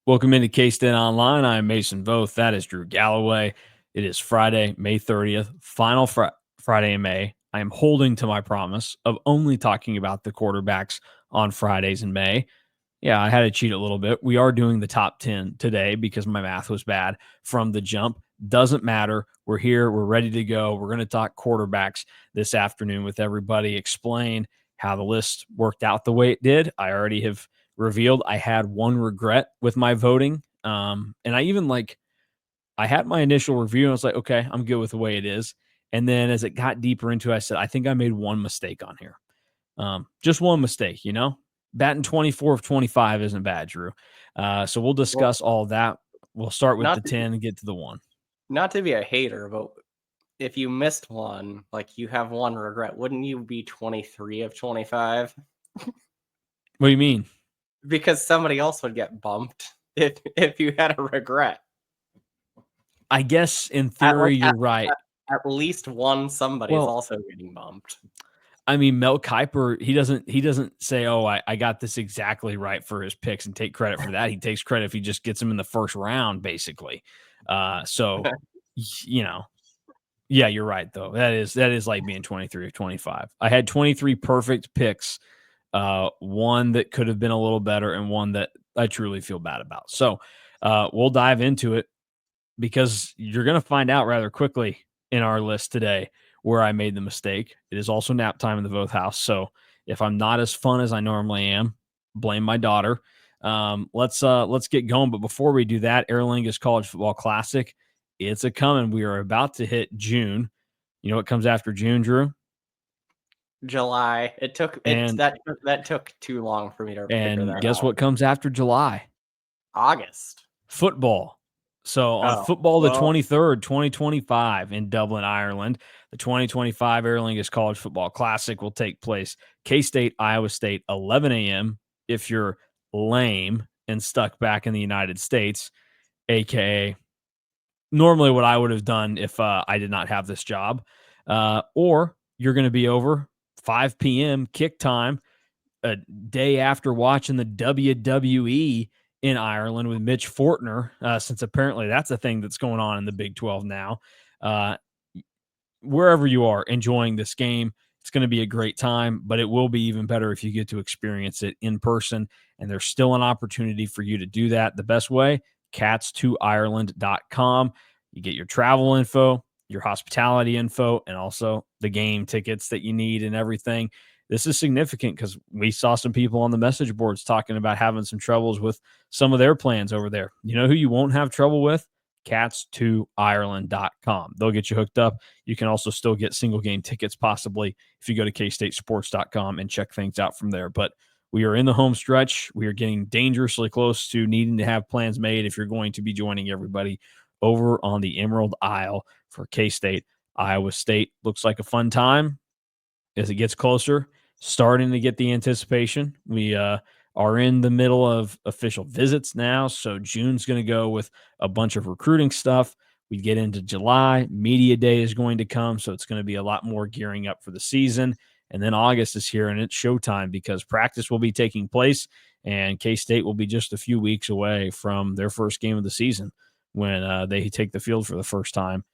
Welcome into K-StateOnline. I'm Mason Voth. That is Drew Galloway. It is Friday, May 30th, final Friday in May. I am holding to my promise of only talking about the quarterbacks on Fridays in May. Yeah, I had to cheat a little bit. We are doing the top 10 today because my math was bad from the jump. Doesn't matter. We're here. We're ready to go. We're going to talk quarterbacks this afternoon with everybody, explain how the list worked out the way it did. I already have revealed I had one regret with my voting. And I had my initial review and I was like, okay, I'm good with the way it is. And then as it got deeper into it, I said, I think I made one mistake on here. Just one mistake, batting 24 of 25 isn't bad, Drew. So we'll Well, discuss all that. We'll start with not the 10 and get to the 1. not to be a hater, but if you missed one, like you have one regret, wouldn't you be 23 of 25? What do you mean? Because somebody else would get bumped if you had a regret. I guess in At, theory, like, you're right. at least one somebody is Well, also getting bumped. I mean, Mel Kiper, he doesn't say, "Oh, I got this exactly right for his picks," and take credit for that. He takes credit if he just gets him in the first round, basically. So, you know, yeah, you're right though. That is like being 23 or 25. I had 23 perfect picks, one that could have been a little better, and one that I truly feel bad about. So, we'll dive into it because you're going to find out rather quickly in our list today where I made the mistake. It is also nap time in the Voth house. So if I'm not as fun as I normally am, blame my daughter. Let's get going. But before we do that, Aer Lingus College Football Classic, it's a coming. We are about to hit June. You know what comes after June, Drew? July. That took too long for me to figure And that guess out. what comes after July? August. Football. So on Oh, football the well, 23rd, 2025 in Dublin, Ireland, the 2025 Aer Lingus College Football Classic will take place. K-State, Iowa State, 11 a.m. if you're lame and stuck back in the United States, aka normally what I would have done if I did not have this job. Or you're going to be over 5 p.m. kick time a day after watching the WWE in Ireland with Mitch Fortner, since apparently that's a thing that's going on in the Big 12 now. Uh, wherever you are enjoying this game, it's going to be a great time, but it will be even better if you get to experience it in person. And there's still an opportunity for you to do that. The best way, cats2ireland.com. You get your travel info, your hospitality info, and also the game tickets that you need and everything. This is significant because we saw some people on the message boards talking about having some troubles with some of their plans over there. You know who you won't have trouble with? Cats2Ireland.com. They'll get you hooked up. You can also still get single game tickets possibly if you go to KStateSports.com and check things out from there. But we are in the home stretch. We are getting dangerously close to needing to have plans made if you're going to be joining everybody over on the Emerald Isle for K-State. Iowa State looks like a fun time as it gets closer, starting to get the anticipation. We are in the middle of official visits now. So June's going to go with a bunch of recruiting stuff. We get into July. Media day is going to come. So it's going to be a lot more gearing up for the season. And then August is here and it's showtime because practice will be taking place and K-State will be just a few weeks away from their first game of the season when they take the field for the first time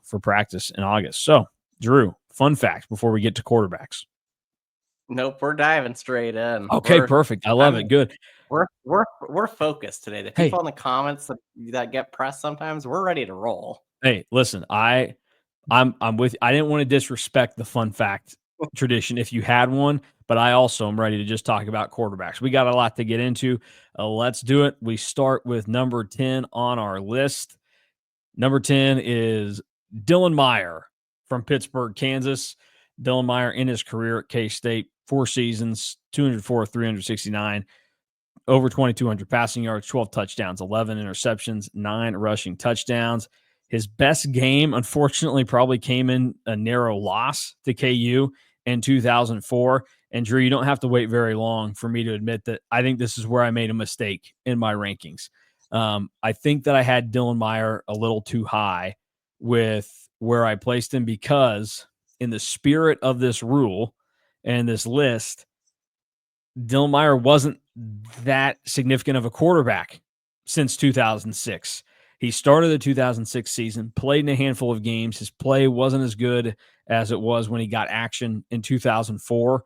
for practice in August. So, Drew, fun fact before we get to quarterbacks. nope, we're diving straight in. Okay, perfect. I love it. Good. We're focused today. The Hey, people in the comments that get pressed sometimes, we're ready to roll. hey, listen, I'm with I didn't want to disrespect the fun fact tradition if you had one, but I also am ready to just talk about quarterbacks. We got a lot to get into. Let's do it. We start with number 10 on our list. Number 10 is Dylan Meier from Pittsburgh, Kansas. Dylan Meier in his career at K-State, 4 seasons, 204, 369, over 2,200 passing yards, 12 touchdowns, 11 interceptions, 9 rushing touchdowns. His best game, unfortunately, probably came in a narrow loss to KU in 2004. And Drew, you don't have to wait very long for me to admit that I think this is where I made a mistake in my rankings. I think that I had Dylan Meier a little too high with where I placed him because in the spirit of this rule and this list, Dylan Meier wasn't that significant of a quarterback since 2006. He started the 2006 season, played in a handful of games. His play wasn't as good as it was when he got action in 2004.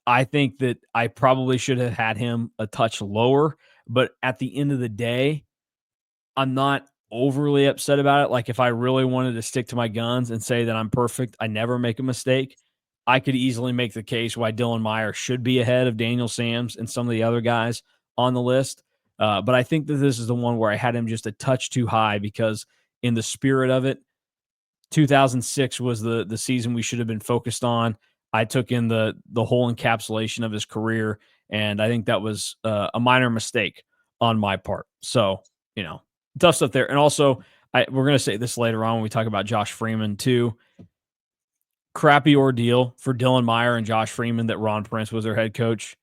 I think that I probably should have had him a touch lower, but at the end of the day, I'm not overly upset about it. Like, if I really wanted to stick to my guns and say that I'm perfect, I never make a mistake, I could easily make the case why Dylan Meier should be ahead of Daniel Sams and some of the other guys on the list. But I think that this is the one where I had him just a touch too high because, in the spirit of it, 2006 was the season we should have been focused on. I took in the whole encapsulation of his career, and I think that was a minor mistake on my part. So, tough stuff there. And also, we're going to say this later on when we talk about Josh Freeman too. Crappy ordeal for Dylan Meier and Josh Freeman that Ron Prince was their head coach.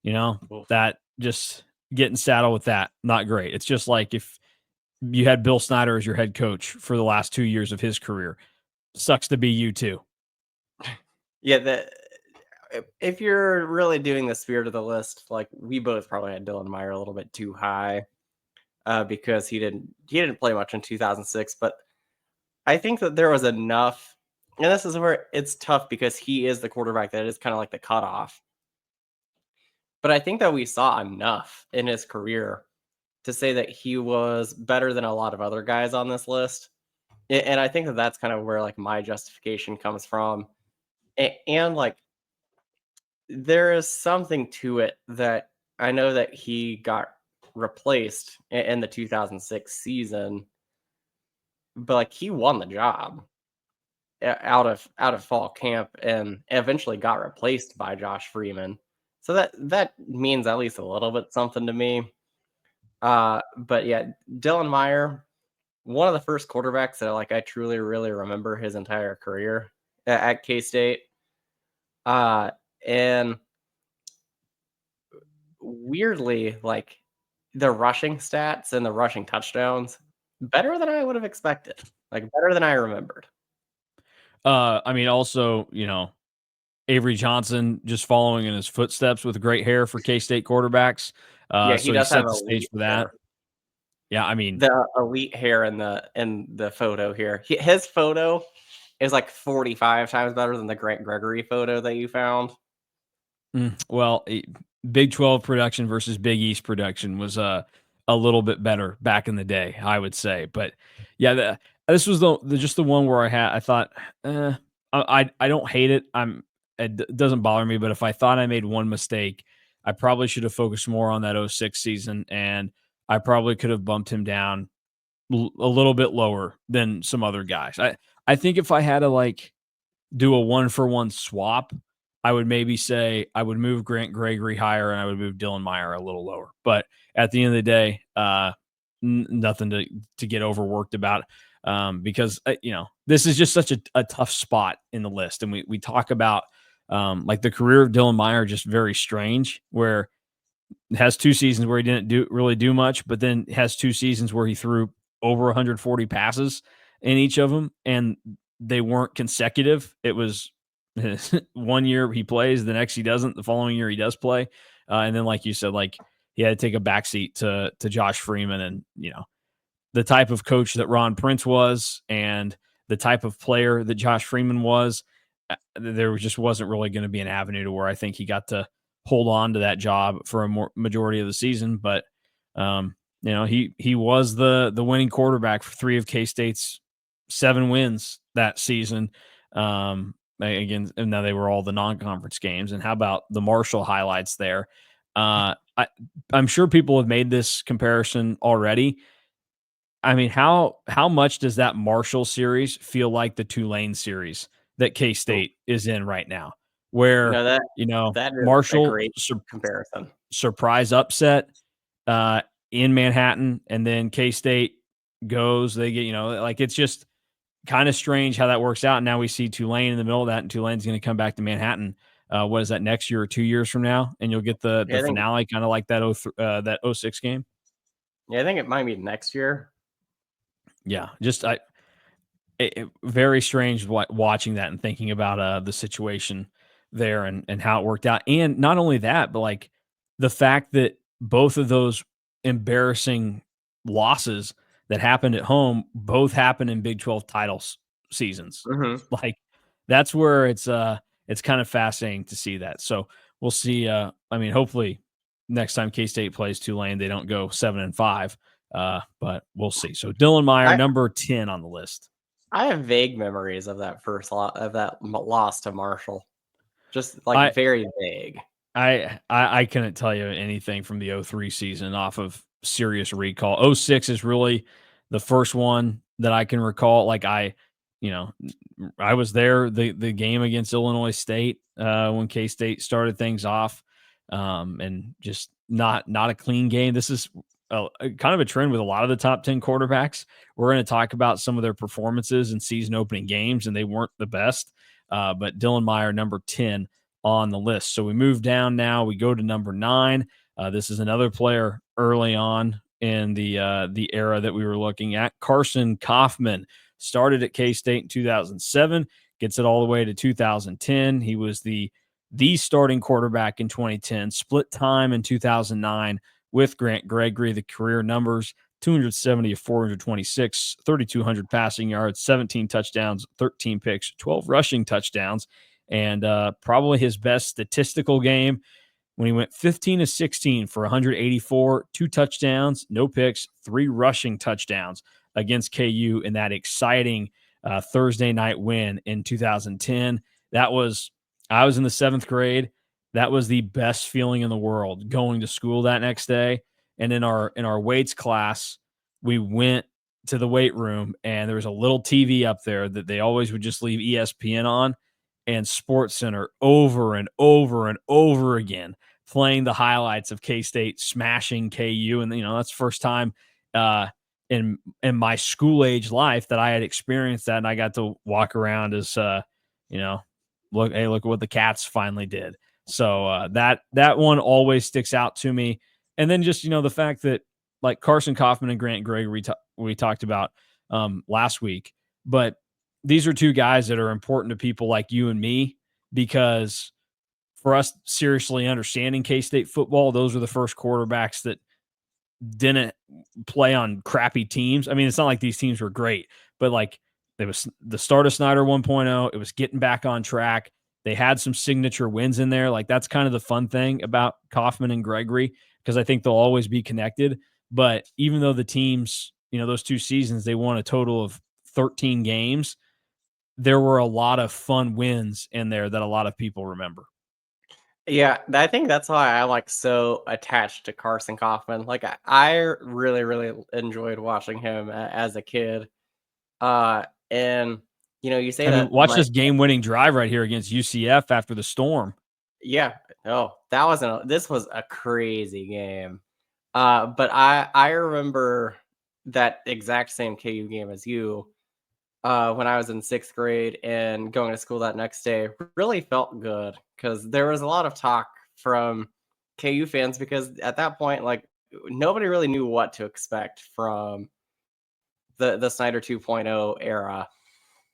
That just getting saddled with that, not great. It's just like if you had Bill Snyder as your head coach for the last 2 years of his career. Sucks to be you too. Yeah, if you're really doing the spirit of the list, like, we both probably had Dylan Meier a little bit too high because he didn't play much in 2006. But I think that there was enough, and this is where it's tough because he is the quarterback that is kind of like the cutoff. But I think that we saw enough in his career to say that he was better than a lot of other guys on this list. And I think that that's kind of where, like, my justification comes from. And like, there is something to it that I know that he got replaced in the 2006 season, but like, he won the job out of fall camp and eventually got replaced by Josh Freeman. So that means at least a little bit something to me. But yeah, Dylan Meier, one of the first quarterbacks that I truly really remember his entire career at K-State. And weirdly, like, the rushing stats and the rushing touchdowns, better than I would have expected. Like, better than I remembered. Also, Avery Johnson just following in his footsteps with great hair for K-State quarterbacks. Yeah, he So he does have set the stage elite for that. hair. Yeah, The elite hair in the photo here. His photo is like 45 times better than the Grant Gregory photo that you found. Well, Big 12 production versus Big East production was a little bit better back in the day, I would say. But yeah, this was just the one where I thought, I don't hate it. It doesn't bother me. But if I thought I made one mistake, I probably should have focused more on that 06 season, and I probably could have bumped him down a little bit lower than some other guys. I think if I had to do a 1-for-1 swap, I would maybe say I would move Grant Gregory higher and I would move Dylan Meier a little lower. But at the end of the day, nothing to get overworked about, because this is just such a tough spot in the list, and we talk about the career of Dylan Meier, just very strange, where it has 2 seasons where he didn't really do much, but then has 2 seasons where he threw over 140 passes in each of them, and they weren't consecutive. It was 1 year he plays, the next he doesn't, the following year he does play. And then, like you said, he had to take a backseat to Josh Freeman, and the type of coach that Ron Prince was and the type of player that Josh Freeman was, there just wasn't really going to be an avenue to where I think he got to hold on to that job for a majority of the season. But he was the winning quarterback for 3 of K-State's 7 wins that season. Again, and now they were all the non-conference games. And how about the Marshall highlights there? I'm sure people have made this comparison already. How much does that Marshall series feel like the Tulane series that K-State is in right now? Where, that is Marshall a great comparison. Surprise upset in Manhattan, and then K-State goes, they get, it's just kind of strange how that works out. And now we see Tulane in the middle of that, and Tulane's going to come back to Manhattan. What is that, next year or 2 years from now? And you'll get the finale, kind of like that 06 game. Yeah, I think it might be next year. Yeah, just very strange watching that and thinking about the situation there and how it worked out. And not only that, but the fact that both of those embarrassing losses that happened at home both happened in Big 12 seasons. Mm-hmm. Like that's where it's kind of fascinating to see that. So we'll see. I mean, hopefully next time K-State plays Tulane, they don't go 7-5. But we'll see. So Dylan Meier, number 10 on the list. I have vague memories of that loss to Marshall. Just like very vague. I couldn't tell you anything from the 03 season off of serious recall. 06 is really the first one that I can recall. Like I was there the game against Illinois State when K-State started things off, and just not a clean game. This is a kind of a trend with a lot of the top 10 quarterbacks. We're going to talk about some of their performances in season opening games, and they weren't the best. But Dylan Meier, number 10 on the list. So we move down now. We go to number 9. This is another player early on in the era that we were looking at. Carson Coffman started at K-State in 2007, gets it all the way to 2010. He was the starting quarterback in 2010, split time in 2009 with Grant Gregory. The career numbers: 270 of 426, 3,200 passing yards, 17 touchdowns, 13 picks, 12 rushing touchdowns, and probably his best statistical game when he went 15 of 16 for 184, 2 touchdowns, no picks, 3 rushing touchdowns against KU in that exciting Thursday night win in 2010. I was in the 7th grade. That was the best feeling in the world, going to school that next day. And in our weights class, we went to the weight room, and there was a little TV up there that they always would just leave ESPN on, and Sports Center over and over and over again playing the highlights of K-State smashing KU. And that's the first time in my school age life that I had experienced that, and I got to walk around as look at what the Cats finally did. So that one always sticks out to me. And then just the fact that, like, Carson Coffman and Grant Gregory we talked about last week, but these are 2 guys that are important to people like you and me, because for us seriously understanding K-State football, those were the first quarterbacks that didn't play on crappy teams. I mean, it's not like these teams were great, but like it was the start of Snyder 1.0. It was getting back on track. They had some signature wins in there. Like, that's kind of the fun thing about Coffman and Gregory, because I think they'll always be connected. But even though the teams, those 2 seasons, they won a total of 13 games, there were a lot of fun wins in there that a lot of people remember. Yeah, I think that's why I'm so attached to Carson Coffman. Like, I really, really enjoyed watching him as a kid. And you say that. Watch this game-winning drive right here against UCF after the storm. Yeah. Oh, this was a crazy game. But I remember that exact same KU game as you. When I was in 6th grade and going to school that next day, really felt good, because there was a lot of talk from KU fans, because at that point, like, nobody really knew what to expect from the Snyder 2.0 era,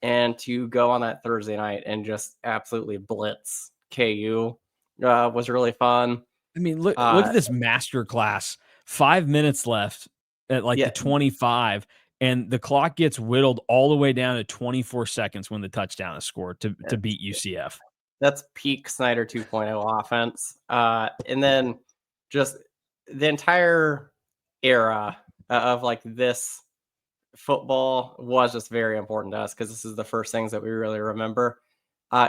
and to go on that Thursday night and just absolutely blitz KU was really fun. I mean, look at this master class. 5 minutes left at the 25. And the clock gets whittled all the way down to 24 seconds when the touchdown is scored to beat UCF. That's peak Snyder 2.0 offense. And then just the entire era of this football was just very important to us, because this is the first things that we really remember.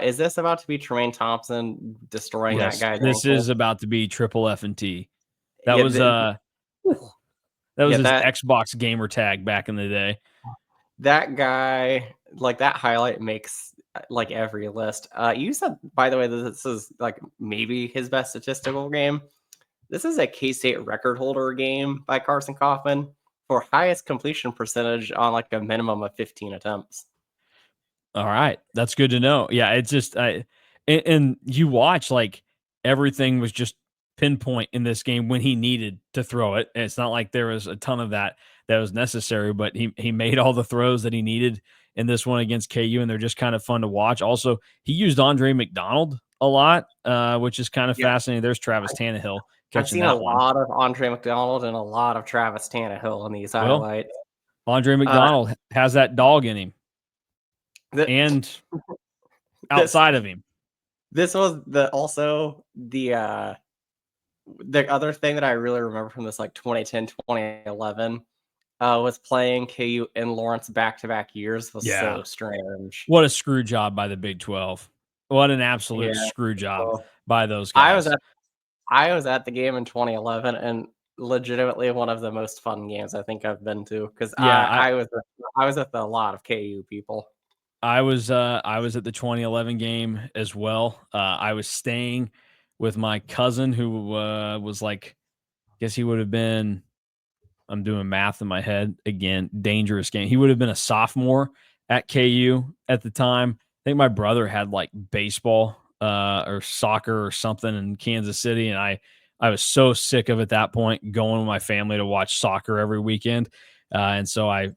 Is this about to be Tremaine Thompson destroying that guy? This is about to be triple F&T. That was his Xbox gamer tag back in the day. That guy, that highlight makes every list. You said, by the way, that this is maybe his best statistical game. This is a K-State record holder game by Carson Coffman for highest completion percentage on a minimum of 15 attempts. All right, that's good to know. Yeah, it's just and you watch, everything was just pinpoint in this game when he needed to throw it. And it's not like there was a ton of that was necessary, but he made all the throws that he needed in this one against KU, and they're just kind of fun to watch. Also, he used Andre McDonald a lot, which is kind of fascinating. There's Travis Tannehill I've catching seen a that one. lot of Andre McDonald and a lot of Travis Tannehill in these Well, highlights. Andre McDonald has that dog in him The, and this outside of him. this was the other thing that I really remember from this like 2010, 2011 was playing KU and Lawrence back-to-back years was so strange. What a screw job by the Big 12. What an absolute Yeah. screw job Well, by those I guys. was at the game in 2011 and legitimately one of the most fun games I think I've been to because Yeah, I was with a lot of KU people. I was at the 2011 game as well. I was staying with my cousin who was like, I guess he would have been, I'm doing math in my head again, dangerous game. He would have been a sophomore at KU at the time. I think my brother had like baseball or soccer or something in Kansas City, and I was so sick of at that point going with my family to watch soccer every weekend, and so I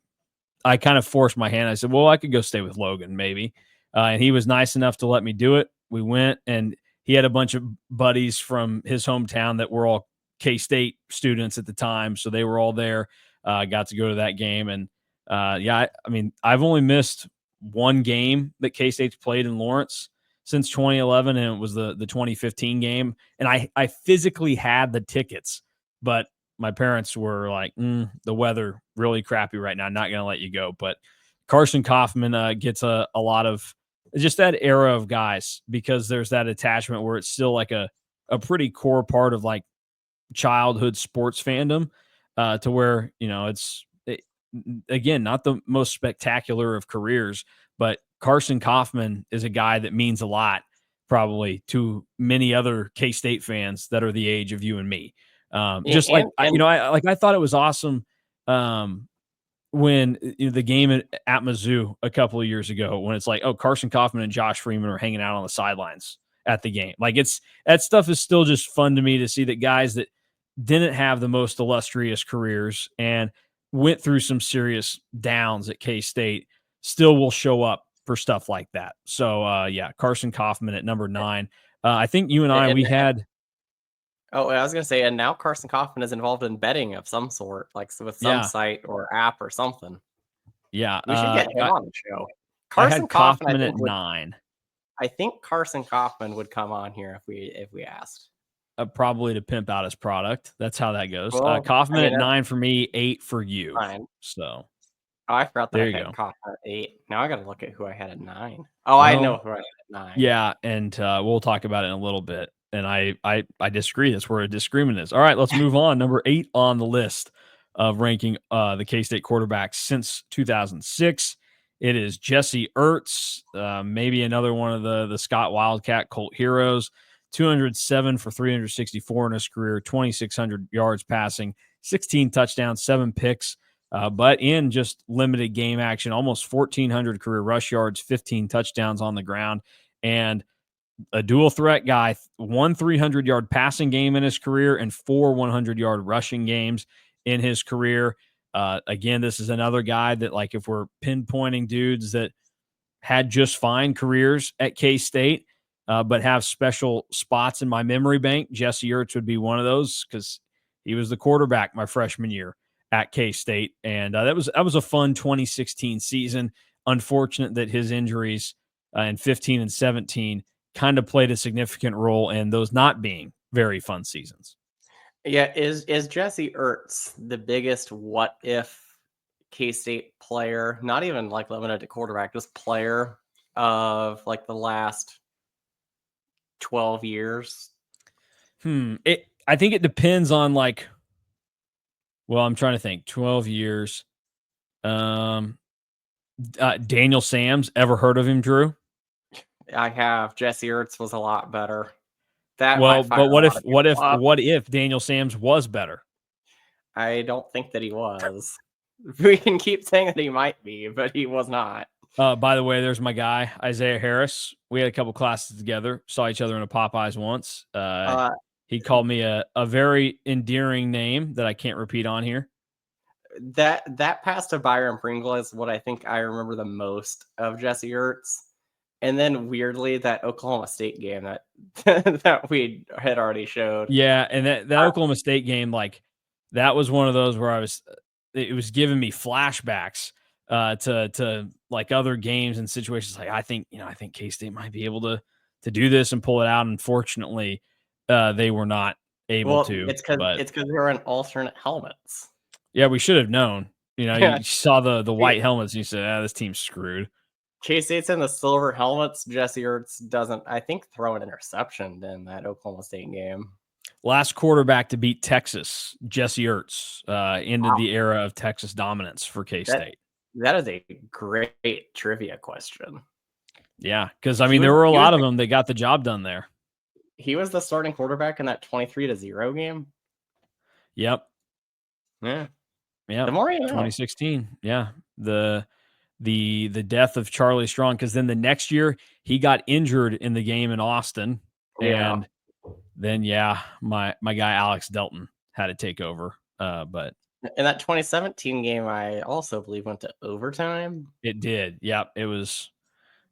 kind of forced my hand. I said, well, I could go stay with Logan maybe. And he was nice enough to let me do it. We went, and he had a bunch of buddies from his hometown that were all K-State students at the time. So they were all there. Got to go to that game. And I mean, I've only missed one game that K-State's played in Lawrence since 2011, and it was the 2015 game. And I physically had the tickets, but my parents were like, the weather really crappy right now. Not going to let you go. But Carson Coffman gets a lot of just that era of guys because there's that attachment where it's still like a pretty core part of like childhood sports fandom to where, again, not the most spectacular of careers, but Carson Coffman is a guy that means a lot probably to many other K-State fans that are the age of you and me. Just like, I thought it was awesome when the game at Mizzou a couple of years ago, when it's like, oh, Carson Coffman and Josh Freeman are hanging out on the sidelines at the game. Like that stuff is still just fun to me to see that guys that didn't have the most illustrious careers and went through some serious downs at K-State still will show up for stuff like that. So Carson Coffman at number 9. I think you and I, we had. Oh, I was gonna say, and now Carson Coffman is involved in betting of some sort, like with some site or app or something. Yeah, we should get him on the show. I had Coffman at 9. I think Carson Coffman would come on here if we asked. Probably to pimp out his product. That's how that goes. Well, Coffman at 9 for me, 8 for you. Fine. So I forgot that there I you had go. Coffman at 8. Now I got to look at who I had at 9. Oh, I know who I had at 9. Yeah, and we'll talk about it in a little bit. And I disagree. That's where a disagreement is. All right, let's move on. Number 8 on the list of ranking the K-State quarterbacks since 2006. It is Jesse Ertz, maybe another one of the Scott Wildcat cult heroes. 207 for 364 in his career, 2,600 yards passing, 16 touchdowns, 7 picks, but in just limited game action, almost 1,400 career rush yards, 15 touchdowns on the ground, and a dual threat guy, 1 300-yard passing game in his career and 4 100-yard rushing games in his career. Again, this is another guy that, like, if we're pinpointing dudes that had just fine careers at K-State, but have special spots in my memory bank, Jesse Ertz would be one of those because he was the quarterback my freshman year at K-State. And that was a fun 2016 season. Unfortunate that his injuries in 15 and 17 kind of played a significant role in those not being very fun seasons. Yeah, is Jesse Ertz the biggest what if K-State player, not even like limited to quarterback, just player of like the last 12 years? I think it depends on like, well, I'm trying to think. 12 years. Daniel Sams, ever heard of him, Drew? I have. Jesse Ertz was a lot better. But what if Daniel Sams was better? I don't think that he was. We can keep saying that he might be, but he was not. By the way, there's my guy, Isaiah Harris. We had a couple classes together, saw each other in a Popeyes once. He called me a very endearing name that I can't repeat on here. That pass to Byron Pringle is what I think I remember the most of Jesse Ertz. And then weirdly, that Oklahoma State game that that we had already showed. Yeah, and that Oklahoma State game, like, that was one of those where it was giving me flashbacks, to, like, other games and situations, like, I think K-State might be able to do this and pull it out. Unfortunately, they were not able Well, to, it's because but, they were in alternate helmets. yeah, we should have known. You know, Yeah, you saw the white helmets and you said, "Ah, this team's screwed." K-State's in the silver helmets. Jesse Ertz doesn't, I think, throw an interception in that Oklahoma State game. Last quarterback to beat Texas, Jesse Ertz, ended Wow, the era of Texas dominance for that K-State. that is a great trivia question. Yeah, because I He mean, was there were a he was lot of the them that got the job done there. he was the starting quarterback in that 23-0 game. Yep, Yeah, the yep. more you know. 2016. Yeah, the death of Charlie Strong. Because then the next year he got injured in the game in Austin, Yeah, and then yeah, my guy Alex Delton had to take over. But in that 2017 game, I also believe went to overtime. it did. Yep, it was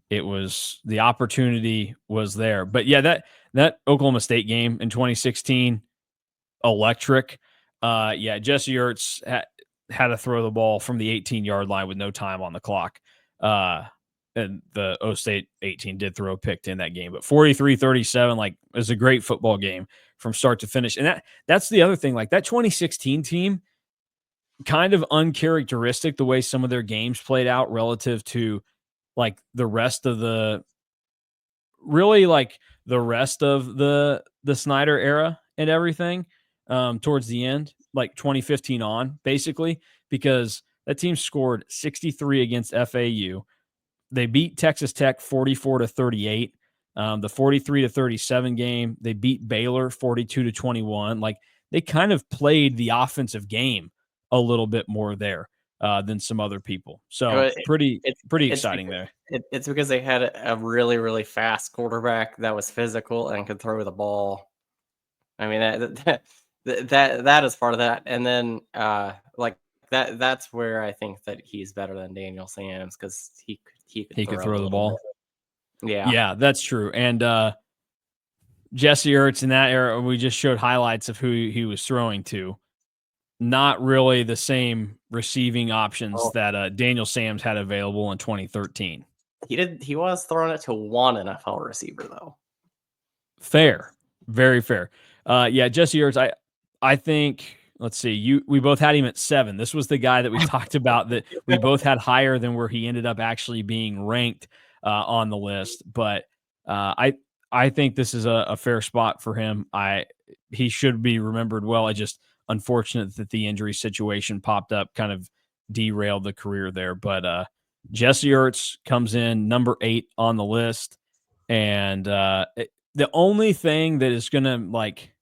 the opportunity was there. But yeah, that Oklahoma State game in 2016, electric. Yeah, Jesse Ertz had to throw the ball from the 18-yard line with no time on the clock. And the O State 18 did throw a pick in that game, but 43-37, like, it was a great football game from start to finish. And that's the other thing, like, that 2016 team, kind of uncharacteristic the way some of their games played out relative to, like, the rest of the really, like, the rest of the Snyder era and everything, towards the end, like 2015 on, basically, because that team scored 63 against FAU. They beat Texas Tech 44-38. The 43-37 game, they beat Baylor 42-21. Like, they kind of played the offensive game a little bit more there, than some other people. So But it's pretty it's exciting because there. it's because they had a really fast quarterback that was physical and could throw the ball. I mean, that is part of that. And then, like, that's where I think that he's better than Daniel Sams because he could He could throw a throw the little ball. bit. Yeah. Yeah, that's true. And Jesse Ertz in that era, we just showed highlights of who he was throwing to. Not really the same receiving options Oh, that Daniel Sams had available in 2013. he was throwing it to one NFL receiver though. Fair, very fair. Yeah, Jesse Ertz. I think. Let's see. We both had him at 7. This was the guy that we talked about that we both had higher than where he ended up actually being ranked on the list. But I think this is a fair spot for him. He should be remembered well. I just unfortunate that the injury situation popped up, kind of derailed the career there. But Jesse Ertz comes in number 8 on the list, and the only thing that is going to, like,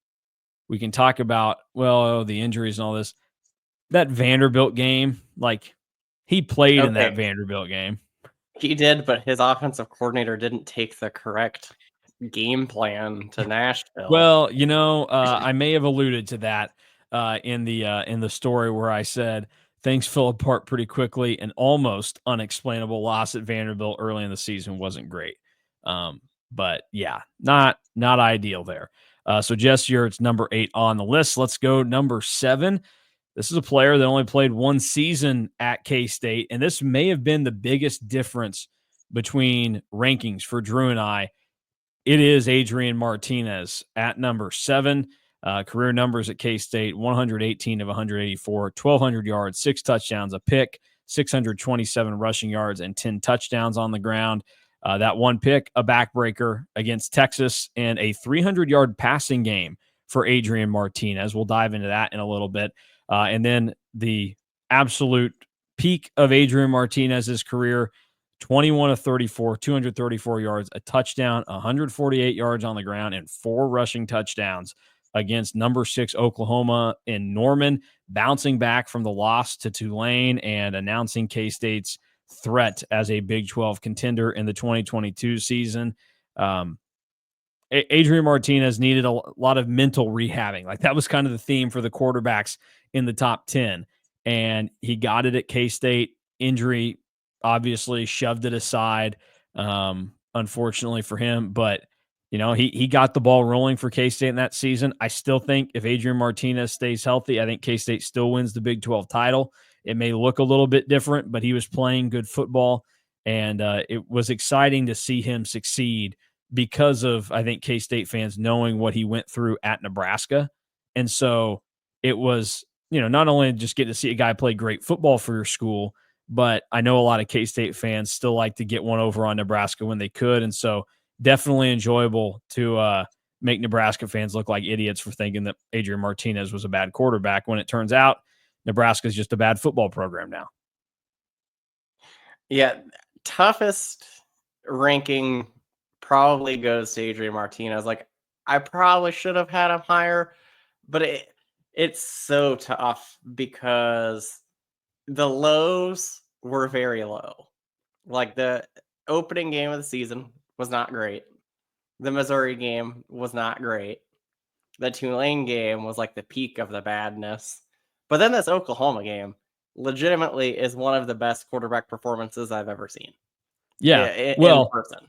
we can talk about, well, the injuries and all this, that Vanderbilt game, like, he played in that Okay, Vanderbilt game. he did, but his offensive coordinator didn't take the correct game plan to Nashville. Well, I may have alluded to that in the story where I said things fell apart pretty quickly. An almost unexplainable loss at Vanderbilt early in the season wasn't great. But yeah, not ideal there. So Jesse Ertz, number 8 on the list. Let's go number 7. This is a player that only played one season at K-State, and this may have been the biggest difference between rankings for Drew and I. It is Adrian Martinez at number 7. Career numbers at K-State, 118 of 184, 1,200 yards, 6 touchdowns, a pick, 627 rushing yards, and 10 touchdowns on the ground. That one pick, a backbreaker against Texas, and a 300-yard passing game for Adrian Martinez. We'll dive into that in a little bit. And then the absolute peak of Adrian Martinez's career, 21 of 34, 234 yards, a touchdown, 148 yards on the ground, and 4 rushing touchdowns against number 6 Oklahoma in Norman, bouncing back from the loss to Tulane and announcing K-State's threat as a Big 12 contender in the 2022 season. Adrian Martinez needed a lot of mental rehabbing. Like, that was kind of the theme for the quarterbacks in the top 10. And he got it at K-State. Injury obviously shoved it aside. unfortunately for him. But he got the ball rolling for K-State in that season. I still think if Adrian Martinez stays healthy, I think K-State still wins the Big 12 title. It may look a little bit different, but he was playing good football, and it was exciting to see him succeed because of, I think, K-State fans knowing what he went through at Nebraska. And so it was, not only just get to see a guy play great football for your school, but I know a lot of K-State fans still like to get one over on Nebraska when they could. And so definitely enjoyable to make Nebraska fans look like idiots for thinking that Adrian Martinez was a bad quarterback when it turns out Nebraska is just a bad football program now. Yeah, toughest ranking probably goes to Adrian Martinez. Like, I probably should have had him higher, but it's so tough because the lows were very low. Like, the opening game of the season was not great. The Missouri game was not great. The Tulane game was like the peak of the badness. But then this Oklahoma game legitimately is one of the best quarterback performances I've ever seen. Yeah, in person.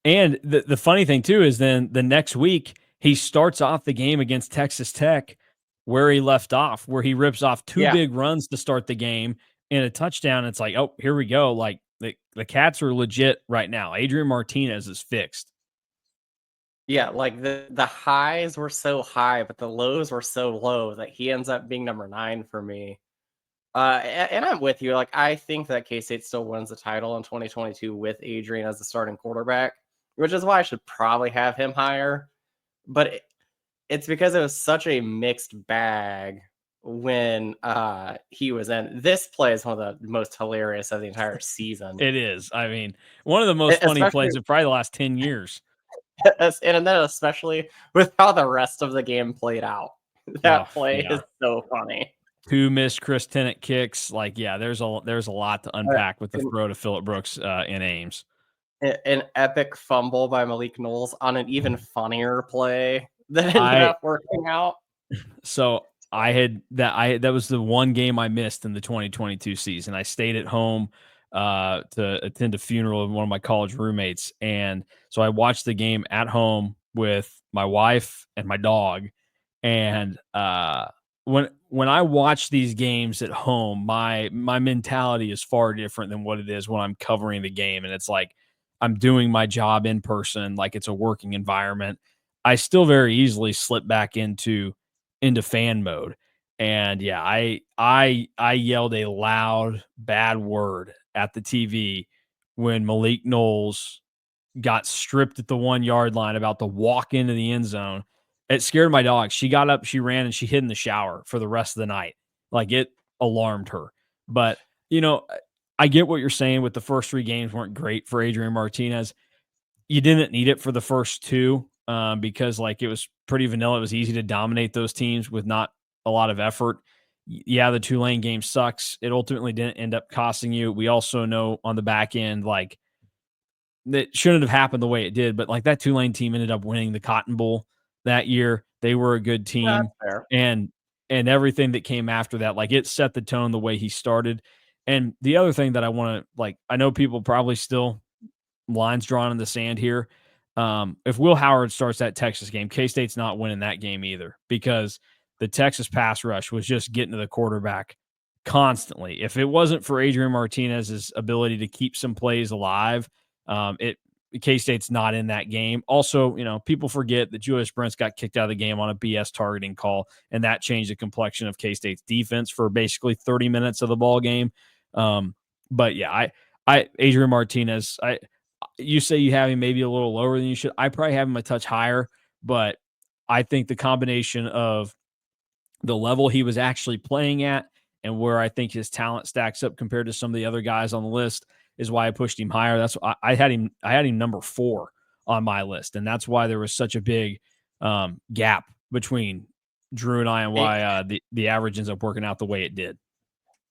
And the funny thing too is then the next week he starts off the game against Texas Tech where he left off, where he rips off two big runs to start the game and a touchdown. It's like, oh, here we go. Like the Cats are legit right now. Adrian Martinez is fixed. Yeah, like the highs were so high, but the lows were so low that he ends up being number 9 for me. And I'm with you. Like, I think that K-State still wins the title in 2022 with Adrian as the starting quarterback, which is why I should probably have him higher. But it's because it was such a mixed bag when he was in. This play is one of the most hilarious of the entire season. It is. I mean, one of the most funny plays of probably the last 10 years. And then especially with how the rest of the game played out. That play is so funny. 2 missed Chris Tennant kicks. Like, yeah, there's a lot to unpack with the throw to Phillip Brooks in Ames. An epic fumble by Malik Knowles on an even funnier play that ended up working out. So that was the one game I missed in the 2022 season. I stayed at home to attend a funeral of one of my college roommates, and so I watched the game at home with my wife and my dog. And when I watch these games at home, my mentality is far different than what it is when I'm covering the game, and it's like I'm doing my job in person, like it's a working environment. I still very easily slip back into fan mode. And yeah, I yelled a loud bad word at the TV when Malik Knowles got stripped at the 1-yard line about to walk into the end zone. It scared my dog. She got up, she ran, and she hid in the shower for the rest of the night. Like, it alarmed her. But, I get what you're saying with the first 3 games weren't great for Adrian Martinez. You didn't need it for the first 2 because, like, it was pretty vanilla. It was easy to dominate those teams with not a lot of effort. Yeah, the Tulane game sucks. It ultimately didn't end up costing you. We also know on the back end, like, that shouldn't have happened the way it did, but like that Tulane team ended up winning the Cotton Bowl that year. They were a good team, and everything that came after that, like, it set the tone the way he started. And the other thing that I want to, like, I know people probably still lines drawn in the sand here. If Will Howard starts that Texas game, K-State's not winning that game either, because the Texas pass rush was just getting to the quarterback constantly. If it wasn't for Adrian Martinez's ability to keep some plays alive, K-State's not in that game. Also, people forget that Julius Brents got kicked out of the game on a BS targeting call, and that changed the complexion of K-State's defense for basically 30 minutes of the ball game. But yeah, Adrian Martinez, you say you have him maybe a little lower than you should. I probably have him a touch higher, but I think the combination of the level he was actually playing at and where I think his talent stacks up compared to some of the other guys on the list is why I pushed him higher. That's why I had him number 4 on my list, and that's why there was such a big gap between Drew and I, and why the average ends up working out the way it did.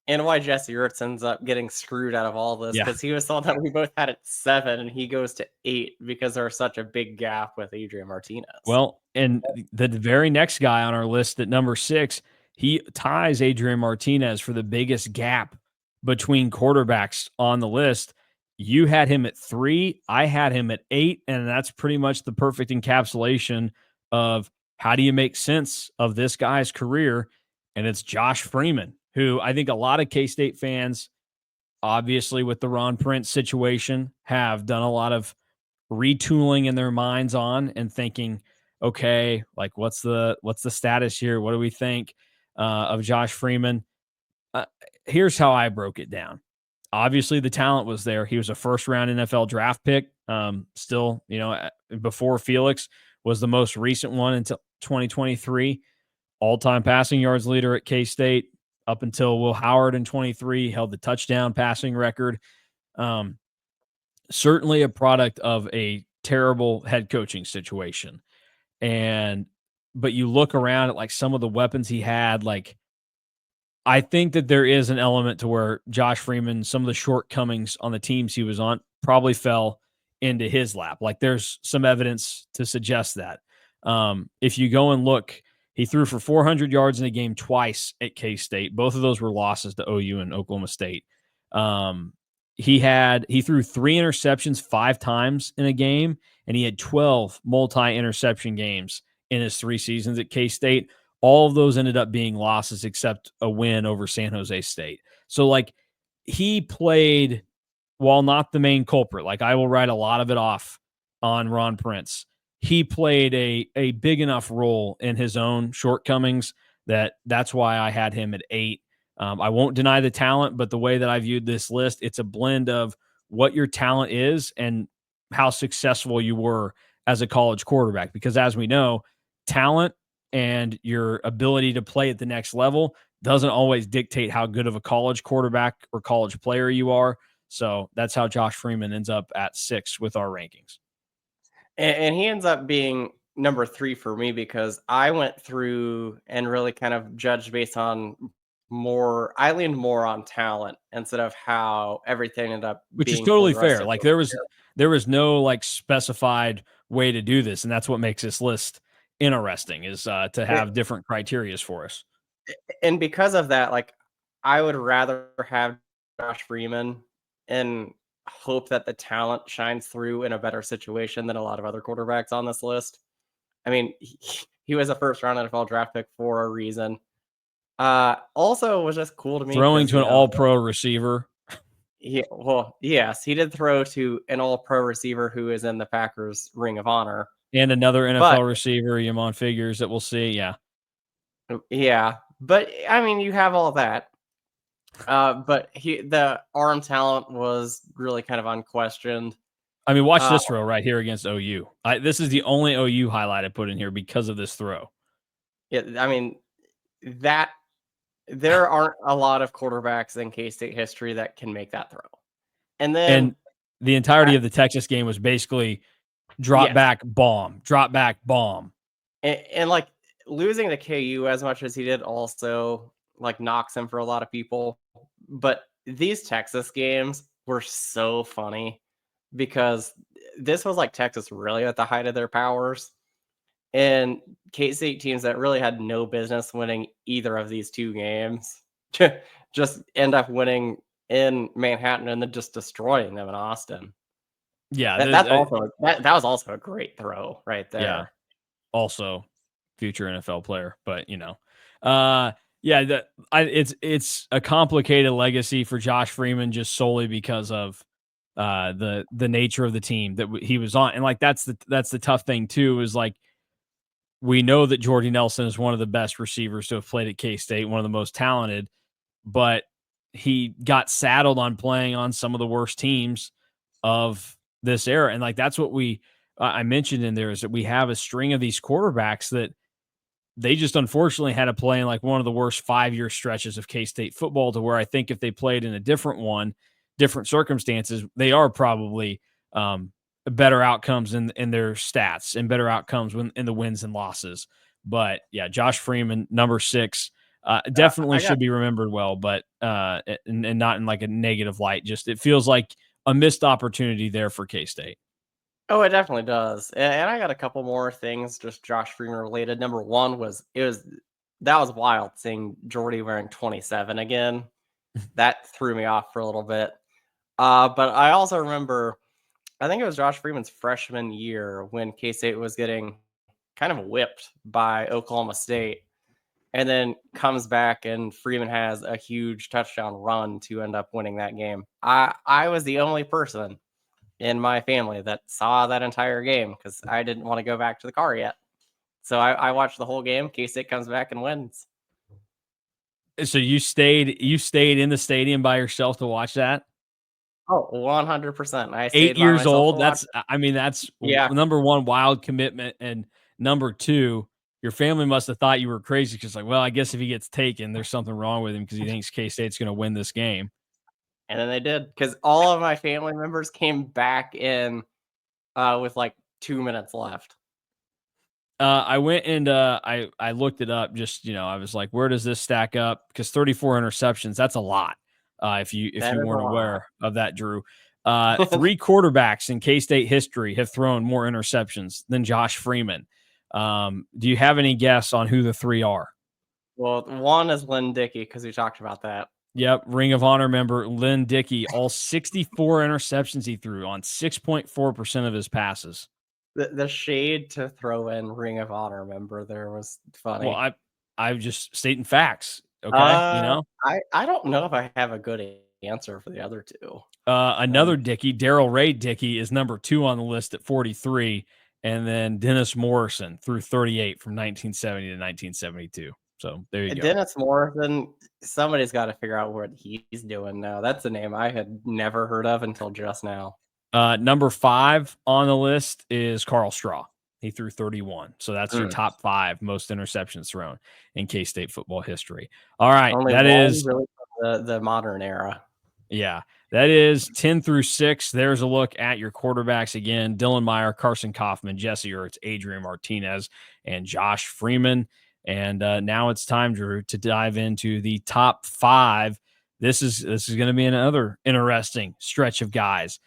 And why Jesse Ertz ends up getting screwed out of all this, because he was the one that we both had at 7, and he goes to 8 because there's such a big gap with Adrian Martinez. Well, and the very next guy on our list at number 6, he ties Adrian Martinez for the biggest gap between quarterbacks on the list. You had him at 3. I had him at 8. And that's pretty much the perfect encapsulation of how do you make sense of this guy's career? And it's Josh Freeman, who I think a lot of K-State fans, obviously with the Ron Prince situation, have done a lot of retooling in their minds on and thinking, okay, like what's the status here? What do we think of Josh Freeman? Uh, Here's how I broke it down. Obviously, the talent was there. He was a first round NFL draft pick. Still, before Felix was the most recent one until 2023. All time passing yards leader at K State up until Will Howard in 23 held the touchdown passing record. Certainly a product of a terrible head coaching situation. But you look around at like some of the weapons he had, like I think that there is an element to where Josh Freeman, some of the shortcomings on the teams he was on probably fell into his lap. Like there's some evidence to suggest that. If you go and look, he threw for 400 yards in a game twice at K-State. Both of those were losses to OU and Oklahoma State. He threw 3 interceptions 5 times in a game, and he had 12 multi-interception games in his 3 seasons at K-State. All of those ended up being losses except a win over San Jose State. So, like, he played, while not the main culprit, like I will write a lot of it off on Ron Prince, he played a big enough role in his own shortcomings that's why I had him at 8. I won't deny the talent, but the way that I viewed this list, it's a blend of what your talent is and how successful you were as a college quarterback. Because as we know, talent and your ability to play at the next level doesn't always dictate how good of a college quarterback or college player you are. So that's how Josh Freeman ends up at 6 with our rankings. And he ends up being number 3 for me because I went through and really kind of judged based on I leaned more on talent instead of how everything ended up Which is being for totally the rest fair. of Like his there was no like specified way to do this, and that's what makes this list interesting is to career. have different criterias for us. And because of that, like I would rather have Josh Freeman and hope that the talent shines through in a better situation than a lot of other quarterbacks on this list. I mean, he was a first round NFL draft pick for a reason. Also, it was just cool to me Throwing to an all-pro receiver. Yes, he did throw to an all-pro receiver who is in the Packers Ring of Honor. And another NFL But receiver, Yamon Figures, that we'll see. yeah, but I mean, you have all that. But the arm talent was really kind of unquestioned. I mean, watch this throw right here against OU. This is the only OU highlight I put in here because of this throw. Yeah, I mean, that there aren't a lot of quarterbacks in K-State history that can make that throw. And then the entirety of the Texas game was basically drop back bomb. And like losing to KU as much as he did also like knocks him for a lot of people. But these Texas games were so funny because this was like Texas really at the height of their powers. And K-State teams that really had no business winning either of these 2 games just end up winning in Manhattan and then just destroying them in Austin. Yeah, that was also a great throw right there. Yeah, also future NFL player, but it's a complicated legacy for Josh Freeman just solely because of the nature of the team that he was on, and like that's the tough thing too is like we know that Jordy Nelson is one of the best receivers to have played at K-State, one of the most talented, but he got saddled on playing on some of the worst teams of this era. And like, that's what I mentioned in there is that we have a string of these quarterbacks that they just unfortunately had to play in like one of the worst 5-year stretches of K-State football to where I think if they played in a different circumstances, they are probably better outcomes in their stats and better outcomes in the wins and losses. But yeah, Josh Freeman, number 6, definitely should be remembered well, but and not in like a negative light. Just it feels like a missed opportunity there for K-State. Oh, it definitely does. And I got a couple more things just Josh Freeman related. Number 1 that was wild seeing Jordy wearing 27 again. That threw me off for a little bit. But I also remember, I think it was Josh Freeman's freshman year when K-State was getting kind of whipped by Oklahoma State, and then comes back and Freeman has a huge touchdown run to end up winning that game. I was the only person in my family that saw that entire game because I didn't want to go back to the car yet. So I watched the whole game. K-State comes back and wins. So you stayed in the stadium by yourself to watch that? Oh, 100%. I 8 stayed by years myself to old. watch That's it. I mean, that's Yeah. number 1, wild commitment, and number 2, your family must have thought you were crazy because, like, well, I guess if he gets taken, there's something wrong with him because he thinks K-State's gonna win this game. And then they did because all of my family members came back in with like 2 minutes left. I went and I looked it up. Just I was like, where does this stack up? Because 34 interceptions, that's a lot. If That you is a weren't lot. aware of that, Drew. 3 quarterbacks in K State history have thrown more interceptions than Josh Freeman. Do you have any guess on who the 3 are? Well, one is Lynn Dickey because we talked about that. Yep, Ring of Honor member Lynn Dickey. All 64 interceptions he threw on 6.4% of his passes. The shade to throw in Ring of Honor member there was Well, funny. I'm just stating facts. Okay, I don't know if I have a good answer for the other two. Another Dickey, Daryl Ray Dickey, is number 2 on the list at 43, and then Dennis Morrison threw 38 from 1970 to 1972. So there you go. Dennis Morrison, somebody's got to figure out what he's doing now. That's a name I had never heard of until just now. Number 5 on the list is Carl Straw. He threw 31. So that's your top 5 most interceptions thrown in K-State football history. All right, Only that one is really from the modern era. Yeah, that is 10 through 6. There's a look at your quarterbacks again: Dylan Meier, Carson Coffman, Jesse Ertz, Adrian Martinez, and Josh Freeman. And now it's time, Drew, to dive into the top 5. This is going to be another interesting stretch of guys.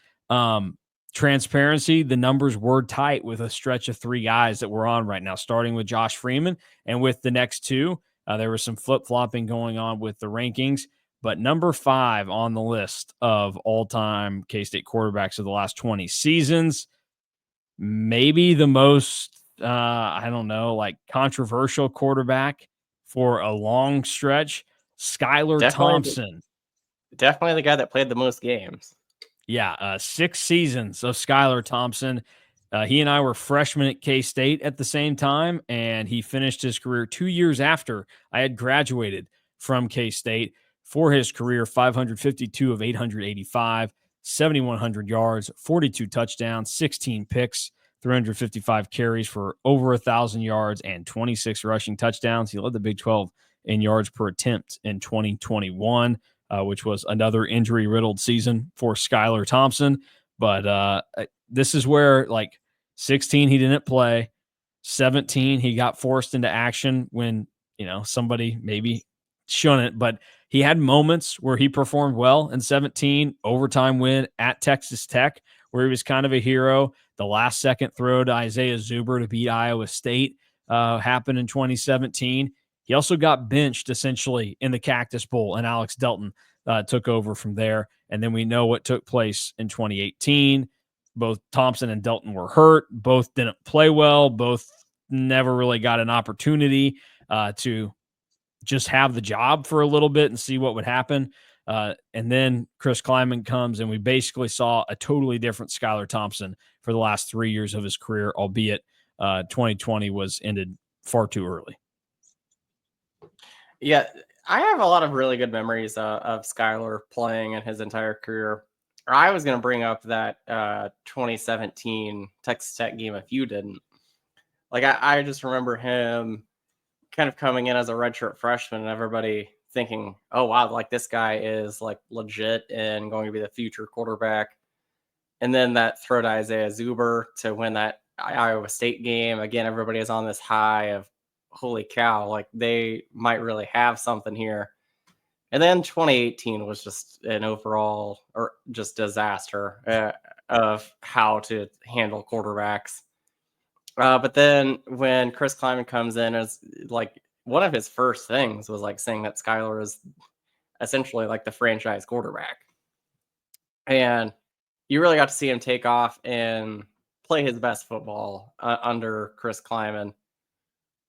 Transparency, the numbers were tight with a stretch of 3 guys that we're on right now, starting with Josh Freeman, and with the next 2, there was some flip-flopping going on with the rankings. But number 5 on the list of all-time K-State quarterbacks of the last 20 seasons, maybe the most, I don't know, like controversial quarterback for a long stretch, Skylar Definitely, Thompson. definitely the guy that played the most games. Yeah, 6 seasons of Skylar Thompson. He and I were freshmen at K-State at the same time, and he finished his career 2 years after I had graduated from K-State. For his career, 552 of 885, 7,100 yards, 42 touchdowns, 16 picks, 355 carries for over 1,000 yards, and 26 rushing touchdowns. He led the Big 12 in yards per attempt in 2021, which was another injury-riddled season for Skylar Thompson. But this is where, like, 16, he didn't play. 17, he got forced into action when, somebody maybe shouldn't, but he had moments where he performed well in 17, overtime win at Texas Tech, where he was kind of a hero. The last second throw to Isaiah Zuber to beat Iowa State happened in 2017. He also got benched essentially in the Cactus Bowl, and Alex Delton took over from there. And then we know what took place in 2018. Both Thompson and Delton were hurt. Both didn't play well. Both never really got an opportunity to just have the job for a little bit and see what would happen. And then Chris Klieman comes, and we basically saw a totally different Skylar Thompson for the last 3 years of his career, albeit 2020 was ended far too early. Yeah, I have a lot of really good memories of Skylar playing in his entire career. I was going to bring up that 2017 Texas Tech game if you didn't. Like, I just remember him kind of coming in as a redshirt freshman and everybody thinking, oh, wow, like this guy is like legit and going to be the future quarterback. And then that throw to Isaiah Zuber to win that Iowa State game. Again, everybody is on this high of, holy cow, like they might really have something here. And then 2018 was just an overall or just disaster of how to handle quarterbacks. But then when Chris Klieman comes in, as like one of his first things was like saying that Skylar is essentially like the franchise quarterback. And you really got to see him take off and play his best football under Chris Kleiman.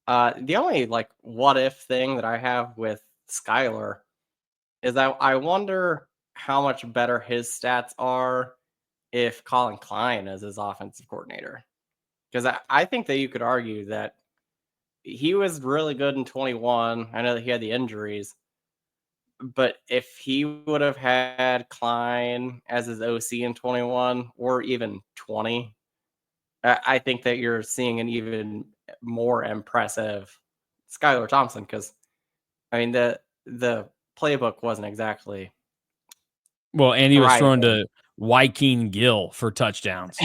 The only like what if thing that I have with Skylar is I wonder how much better his stats are if Colin Klein is his offensive coordinator. Because I think that you could argue that he was really good in 21. I know that he had the injuries, but if he would have had Klein as his OC in 21 or even 20, I think that you're seeing an even more impressive Skylar Thompson. Because I mean the playbook wasn't exactly Well, and he was throwing thriving. to Joaquin Gill for touchdowns.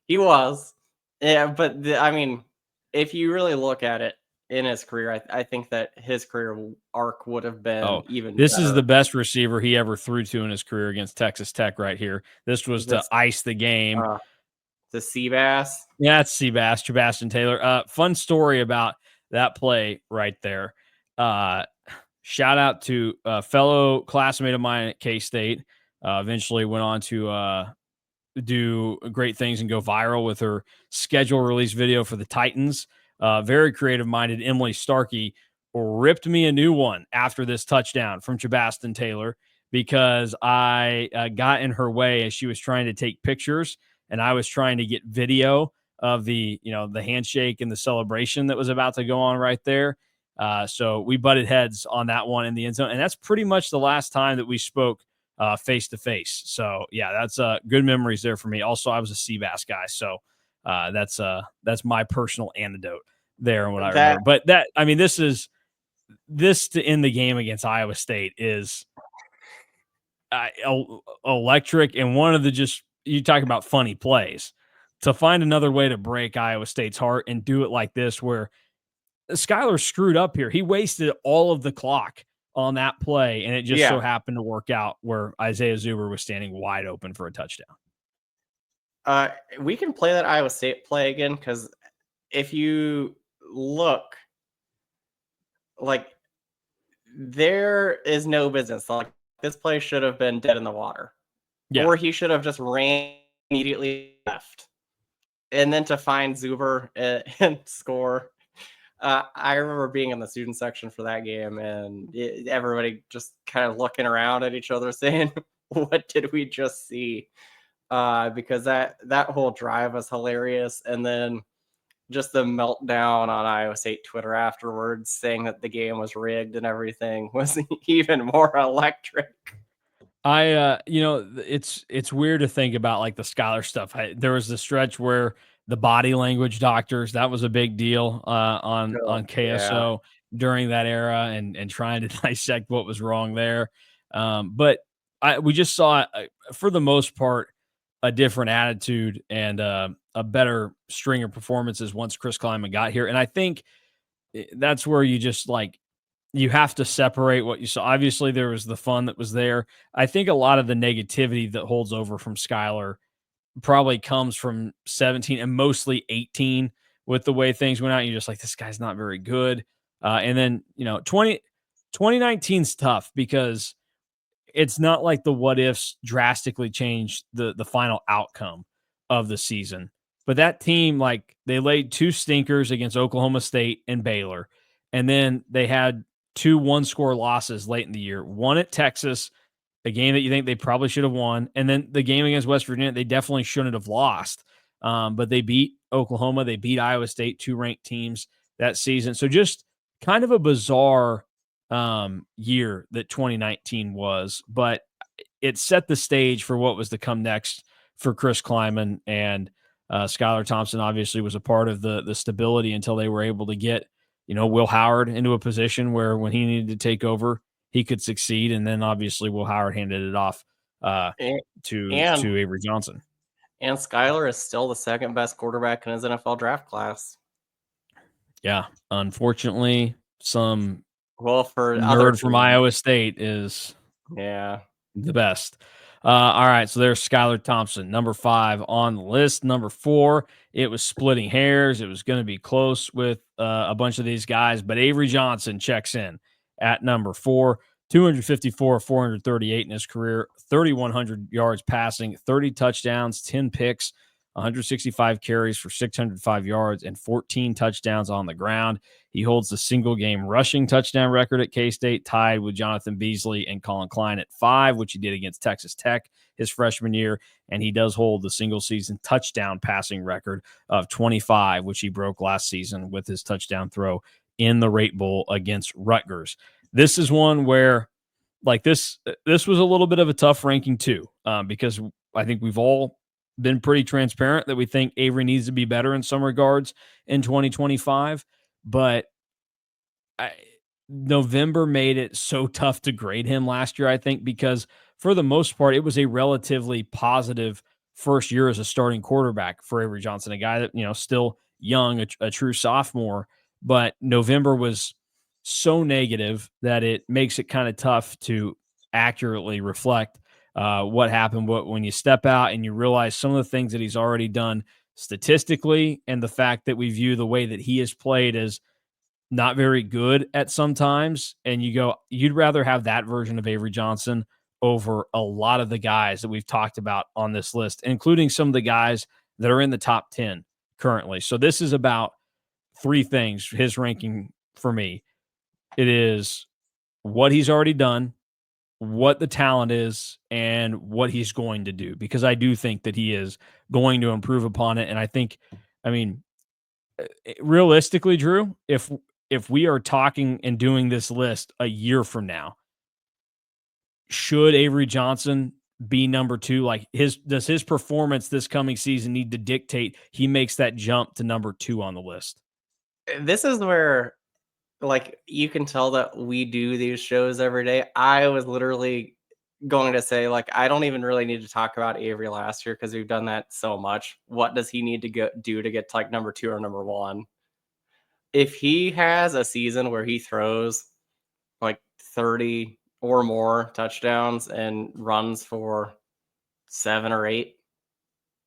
He was, yeah, but I mean, if you really look at it in his career, I think that his career arc would have been Oh, even this is the better. best receiver he ever threw to in his career against Texas Tech right here. This was Is to this ice the game. uh, the Seabass? Yeah, it's Seabass, Sebastian Taylor. Fun story about that play right there. Uh, Shout out to a fellow classmate of mine at K-State. Eventually went on to do great things and go viral with her schedule release video for the Titans. Very creative minded Emily Starkey ripped me a new one after this touchdown from Chabastin Taylor because I got in her way as she was trying to take pictures and I was trying to get video of the handshake and the celebration that was about to go on right there. So we butted heads on that one in the end zone, and that's pretty much the last time that we spoke face to face. So yeah, that's good memories there for me. Also, I was a Seabass guy, so that's my personal anecdote there and what I That remember. But this to end the game against Iowa State is electric, and one of the just you talk about funny plays to find another way to break Iowa State's heart and do it like this, where Skylar screwed up here. He wasted all of the clock on that play, and it just so yeah. happened to work out where Isaiah Zuber was standing wide open for a touchdown. Uh, we can play that Iowa State play again because if you look, like there is no business. Like this play should have been dead in the water, Yeah. or he should have just ran immediately left, and then to find Zuber and score. I remember being in the student section for that game, and everybody just kind of looking around at each other, saying, "What did we just see?" Because that whole drive was hilarious, and then just the meltdown on Iowa State Twitter afterwards, saying that the game was rigged and everything, was even more electric. It's weird to think about like the Scholar stuff. There was the stretch where the body language doctors, that was a big deal Oh, on yeah, KSO during that era and trying to dissect what was wrong there. But we just saw for the most part a different attitude and a better string of performances once Chris Kleiman got here. And I think that's where you just like you have to separate what you saw. Obviously, there was the fun that was there. I think a lot of the negativity that holds over from Skylar probably comes from 17 and mostly 18 with the way things went out. You're just like, this guy's not very good. And then, 2019 is tough because it's not like the what ifs drastically changed the final outcome of the season. But that team, like they laid two stinkers against Oklahoma State and Baylor, and then they had two one-score losses late in the year. One at Texas, a game that you think they probably should have won, and then the game against West Virginia, they definitely shouldn't have lost. But they beat Oklahoma, they beat Iowa State, two ranked teams that season. So just kind of a bizarre year that 2019 was, but it set the stage for what was to come next for Chris Kleiman and Skylar Thompson. Obviously, was a part of the stability until they were able to get Will Howard into a position where when he needed to take over, he could succeed. And then obviously Will Howard handed it off uh, and to and, to Avery Johnson. and Skyler is still the second best quarterback in his NFL draft class. Yeah, unfortunately, some Well, for other nerd from teams, Iowa State is yeah. the best. All right, so there's Skylar Thompson, number 5 on the list. Number 4, it was splitting hairs. It was going to be close with a bunch of these guys, but Avery Johnson checks in at number 4. 254, 438 in his career, 3,100 yards passing, 30 touchdowns, 10 picks, 165 carries for 605 yards, and 14 touchdowns on the ground. He holds the single game rushing touchdown record at K-State, tied with Jonathan Beasley and Colin Klein at 5, which he did against Texas Tech his freshman year. And he does hold the single season touchdown passing record of 25, which he broke last season with his touchdown throw in the Rate Bowl against Rutgers. This is one where, like, this was a little bit of a tough ranking too, because I think we've all been pretty transparent that we think Avery needs to be better in some regards in 2025. But November made it so tough to grade him last year, I think, because for the most part, it was a relatively positive first year as a starting quarterback for Avery Johnson, a guy that, still young, a true sophomore. But November was so negative that it makes it kind of tough to accurately reflect what happened when you step out and you realize some of the things that he's already done statistically, and the fact that we view the way that he has played as not very good at sometimes. And you go, you'd rather have that version of Avery Johnson over a lot of the guys that we've talked about on this list, including some of the guys that are in the top 10 currently. So this is about three things, his ranking for me. It is what he's already done, what the talent is, and what he's going to do, because I do think that he is going to improve upon it. And I think, realistically, Drew, if we are talking and doing this list a year from now, should Avery Johnson be number 2? Like, does his performance this coming season need to dictate he makes that jump to number 2 on the list? This is where, like, you can tell that we do these shows every day. I was literally going to say, like, I don't even really need to talk about Avery last year because we've done that so much. What does he need to do to get to, like, number 2 or number 1? If he has a season where he throws like 30 or more touchdowns and runs for 7 or 8,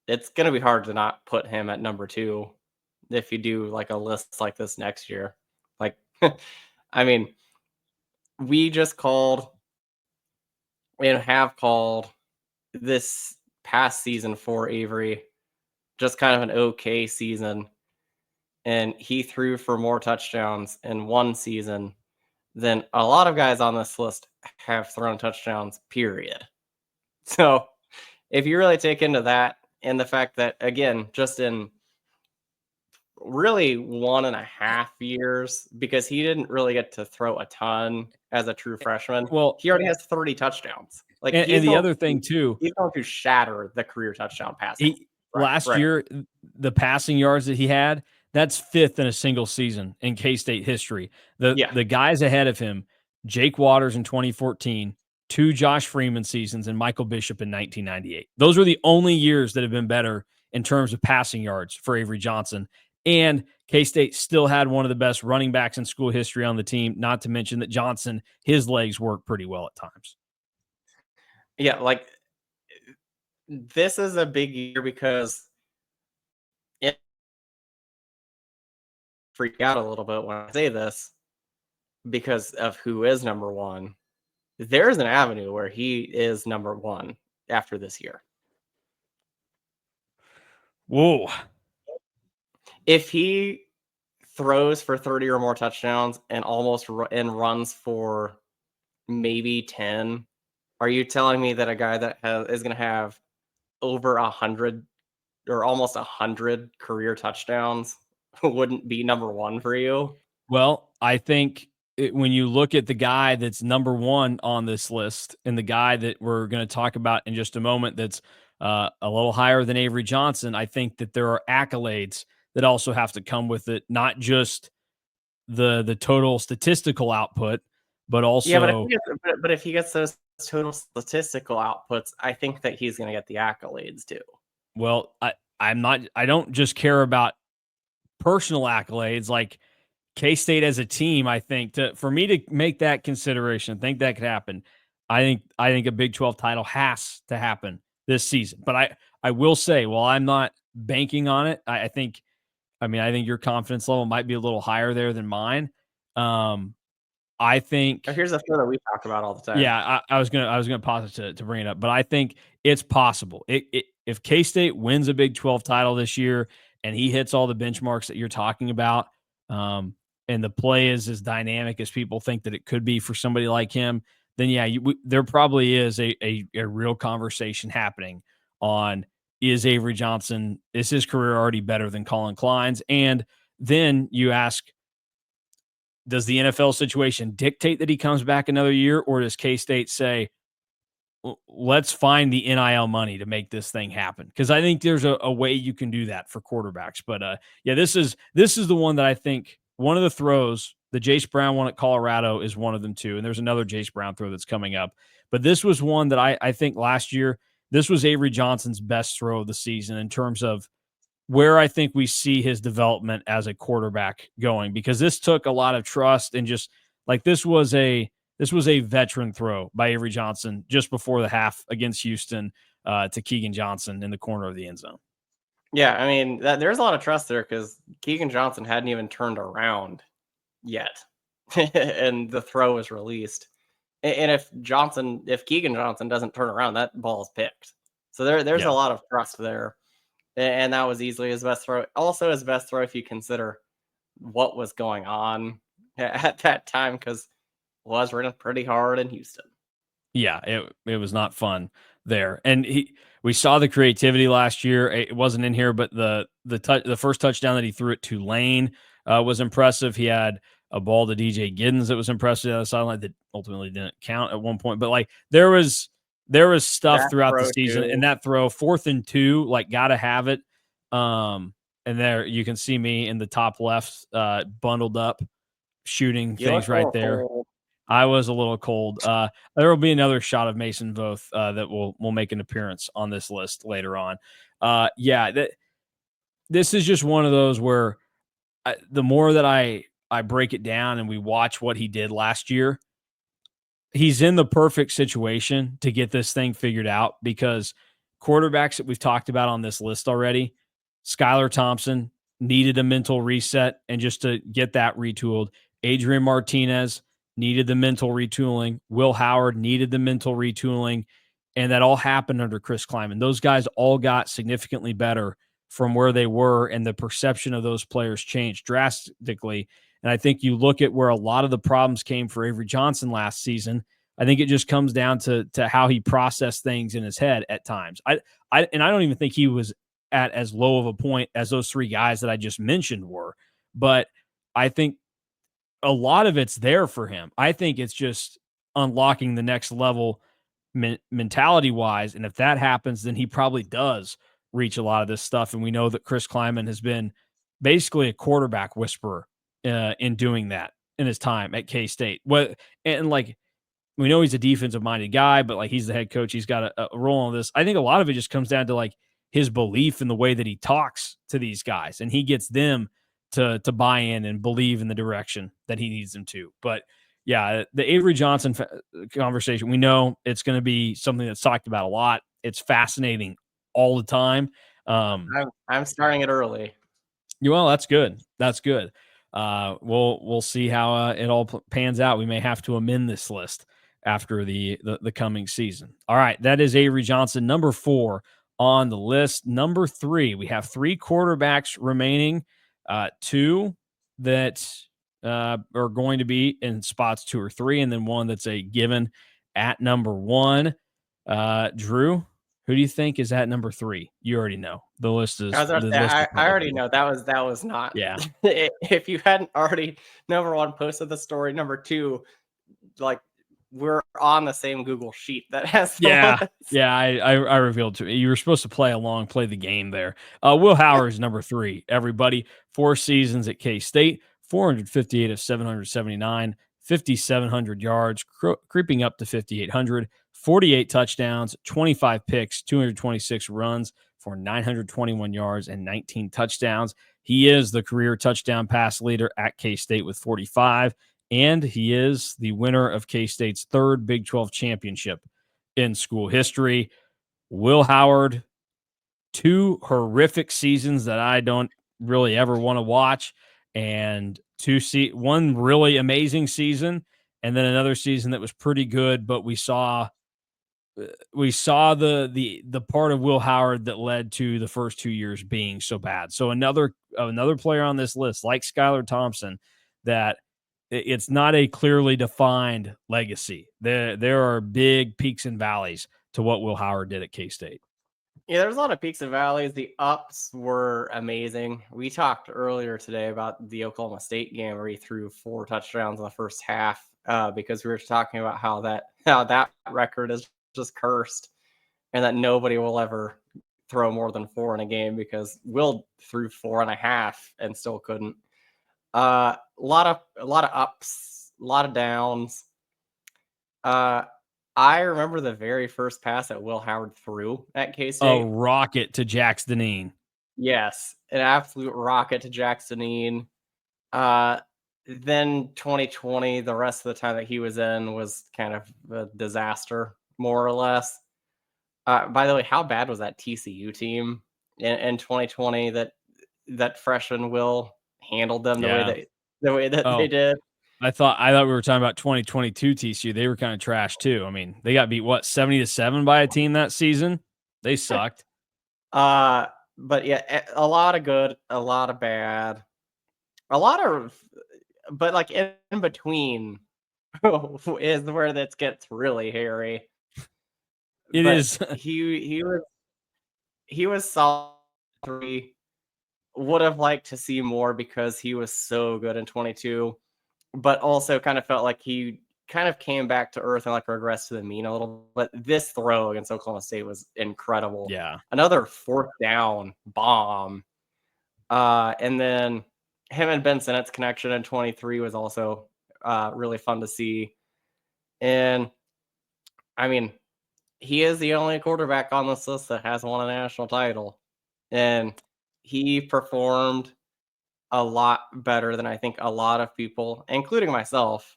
it's going to be hard to not put him at number 2 if you do like a list like this next year. Like, I mean, we just called and have called this past season for Avery just kind of an okay season. And he threw for more touchdowns in one season than a lot of guys on this list have thrown touchdowns, period. So if you really take into that, and the fact that, again, just in really 1.5 years, because he didn't really get to throw a ton as a true freshman. Well, he already has 30 touchdowns. Like, and the other thing too, he's going to shatter the career touchdown passing. Last year, the passing yards that he had, that's 5th in a single season in K-State history. The guys ahead of him, Jake Waters in 2014, 2 Josh Freeman seasons, and Michael Bishop in 1998. Those were the only years that have been better in terms of passing yards for Avery Johnson. And K-State still had one of the best running backs in school history on the team, not to mention that Johnson, his legs work pretty well at times. Yeah, like, this is a big year because it freak out a little bit when I say this because of who is number 1. There's an avenue where he is number 1 after this year. Whoa. If he throws for 30 or more touchdowns and runs for maybe 10, are you telling me that a guy that is going to have over 100 or almost 100 career touchdowns wouldn't be number 1 for you? Well, I think when you look at the guy that's number 1 on this list and the guy that we're going to talk about in just a moment that's a little higher than Avery Johnson, I think that there are accolades that also have to come with it, not just the total statistical output, but also. Yeah, but if he gets those total statistical outputs, I think that he's going to get the accolades too. Well, I don't just care about personal accolades. Like, K-State as a team, I think for me to make that consideration, think that could happen. I think a Big 12 title has to happen this season. But I will say, while I'm not banking on it, I think your confidence level might be a little higher there than mine. I think Here's a throw that we talk about all the time. Yeah, I was gonna pause it to bring it up, but I think it's possible. If K-State wins a Big 12 title this year and he hits all the benchmarks that you're talking about, and the play is as dynamic as people think that it could be for somebody like him, then yeah, there probably is a real conversation happening on, is Avery Johnson, is his career already better than Colin Klein's? And then you ask, does the NFL situation dictate that he comes back another year, or does K-State say, let's find the NIL money to make this thing happen? Because I think there's a way you can do that for quarterbacks. But yeah, this is the one that I think, one of the throws, the Jace Brown one at Colorado is one of them too, and there's another Jace Brown throw that's coming up. But this was one that I think last year, this was Avery Johnson's best throw of the season in terms of where I think we see his development as a quarterback going, because this took a lot of trust, and just like this was a veteran throw by Avery Johnson just before the half against Houston to Keegan Johnson in the corner of the end zone. Yeah, I mean, there's a lot of trust there because Keegan Johnson hadn't even turned around yet, and the throw was released. And if Keegan Johnson doesn't turn around, that ball is picked. So there's a lot of trust there. And that was easily his best throw. Also his best throw if you consider what was going on at that time, because it was raining pretty hard in Houston. Yeah, it was not fun there. And we saw the creativity last year. It wasn't in here, but the first touchdown that he threw at Tulane was impressive. He had a ball to DJ Giddens that was impressive on the sideline that ultimately didn't count at one point. But like there was stuff That throughout the throw season, too. and that throw, 4th and 2, like gotta have it. And there you can see me in the top left, bundled up, shooting You things look a right little there. cold. I was a little cold. There will be another shot of Mason Voth that will make an appearance on this list later on. This is just one of those where the more that I break it down and we watch what he did last year, he's in the perfect situation to get this thing figured out, because quarterbacks that we've talked about on this list already, Skylar Thompson needed a mental reset and just to get that retooled. Adrian Martinez needed the mental retooling. Will Howard needed the mental retooling. And that all happened under Chris Klieman. Those guys all got significantly better from where they were, and the perception of those players changed drastically. And I think you look at where a lot of the problems came for Avery Johnson last season. I think it just comes down to how he processed things in his head at times. I don't even think he was at as low of a point as those three guys that I just mentioned were, but I think a lot of it's there for him. I think it's just unlocking the next level mentality wise. And if that happens, then he probably does reach a lot of this stuff. And we know that Chris Klieman has been basically a quarterback whisperer in doing that in his time at K-State. And like, we know he's a defensive minded guy, but like he's the head coach. He's got a role in this. I think a lot of it just comes down to like his belief in the way that he talks to these guys, and he gets them to buy in and believe in the direction that he needs them to. But yeah, the Avery Johnson conversation, we know it's going to be something that's talked about a lot. It's fascinating all the time. I'm starting it early. Well, that's good. That's good. We'll see how it all pans out. We may have to amend this list after the coming season. All right, that is Avery Johnson, number 4 on the list. Number 3, we have 3 quarterbacks remaining, 2 that are going to be in spots 2 or 3, and then one that's a given at number 1. Drew, who do you think is at number 3? You already know. The list is. I already know that was not. Yeah. If you hadn't already, number 1, posted the story. Number 2, like, we're on the same Google sheet that has. I revealed to you. You were supposed to play along, play the game there. Will Howard is number 3. Everybody, 4 seasons at K-State, 458 of 779, 5,700 yards, creeping up to 5,800, 48 touchdowns, 25 picks, 226 runs for 921 yards and 19 touchdowns. He is the career touchdown pass leader at K-State with 45. And he is the winner of K-State's 3rd Big 12 championship in school history. Will Howard, 2 horrific seasons that I don't really ever want to watch, and 1 really amazing season. and then another season that was pretty good, but we saw the part of Will Howard that led to the first 2 years being so bad. So another player on this list, like Skylar Thompson, that it's not a clearly defined legacy. There are big peaks and valleys to what Will Howard did at K-State. Yeah, there's a lot of peaks and valleys. The ups were amazing. We talked earlier today about the Oklahoma State game where he threw 4 touchdowns in the first half because we were talking about how that record is just cursed and that nobody will ever throw more than 4 in a game because Will threw 4.5 and still couldn't. A lot of ups, a lot of downs. I remember the very first pass that Will Howard threw at K-State. A rocket to Jacksonine. Yes, an absolute rocket to Jacksonine. Then 2020, the rest of the time that he was in was kind of a disaster, more or less. By the way, how bad was that TCU team in 2020 that freshman Will handled them the way that they did? I thought we were talking about 2022 TCU. They were kind of trash too. I mean, they got beat 70-7 by a team that season. They sucked. But yeah, a lot of good, a lot of bad, but like in between is where that gets really hairy. It is. He was solid 3. Would have liked to see more because he was so good in 22, but also kind of felt like he kind of came back to earth and like regressed to the mean a little. But this throw against Oklahoma State was incredible. Yeah. Another 4th down bomb. And then him and Ben Sinnott's connection in 23 was also really fun to see. And I mean, he is the only quarterback on this list that has won a national title. And he performed a lot better than I think a lot of people, including myself,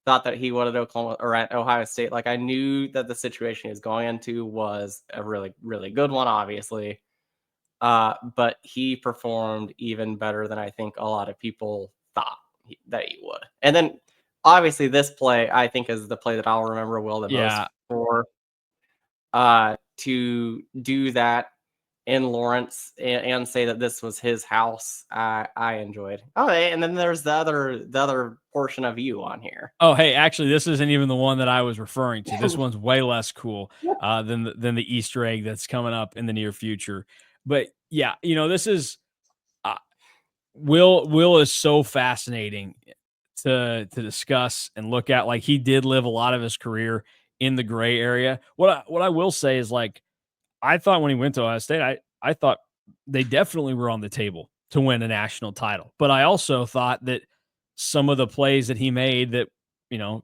thought that he would at Oklahoma or at Ohio State. Like, I knew that the situation he was going into was a really, really good one, obviously. But he performed even better than I think a lot of people thought that he would. And then, obviously, this play, I think, is the play that I'll remember Will the most for. To do that in Lawrence and say that this was his house, I enjoyed. Oh, and then there's the other portion of you on here. Oh, hey, actually, this isn't even the one that I was referring to. This one's way less cool than the Easter egg that's coming up in the near future. But yeah, this is Will is so fascinating to discuss and look at. Like, he did live a lot of his career in the gray area. What I will say is, like, I thought when he went to Ohio State, I thought they definitely were on the table to win a national title. But I also thought that some of the plays that he made that,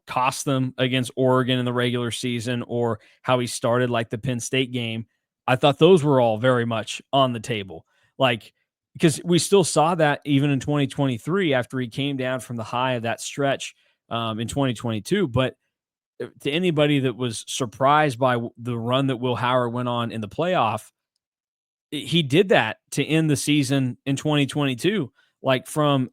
cost them against Oregon in the regular season, or how he started like the Penn State game, I thought those were all very much on the table. Like, because we still saw that even in 2023 after he came down from the high of that stretch in 2022. But to anybody that was surprised by the run that Will Howard went on in the playoff, he did that to end the season in 2022. Like, from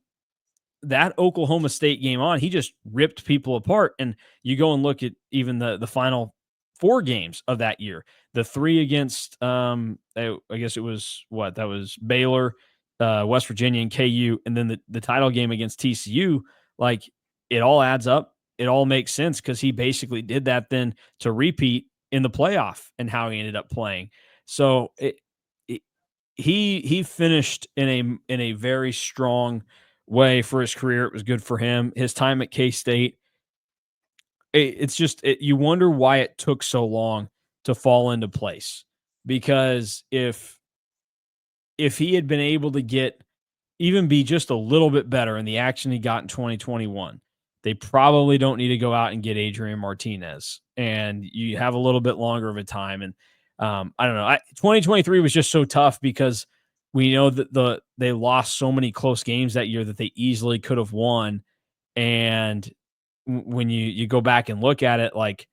that Oklahoma State game on, he just ripped people apart. And you go and look at even the final 4 games of that year, the 3 against, I guess it was that was Baylor, West Virginia, and KU. And then the title game against TCU, like, it all adds up. It all makes sense because he basically did that then to repeat in the playoff and how he ended up playing. So he finished in a very strong way for his career. It was good for him. His time at K-State, it's just you wonder why it took so long to fall into place. Because if he had been able to even be just a little bit better in the action he got in 2021, they probably don't need to go out and get Adrian Martinez, and you have a little bit longer of a time. And I don't know. 2023 was just so tough because we know that they lost so many close games that year that they easily could have won. And when you go back and look at it, like,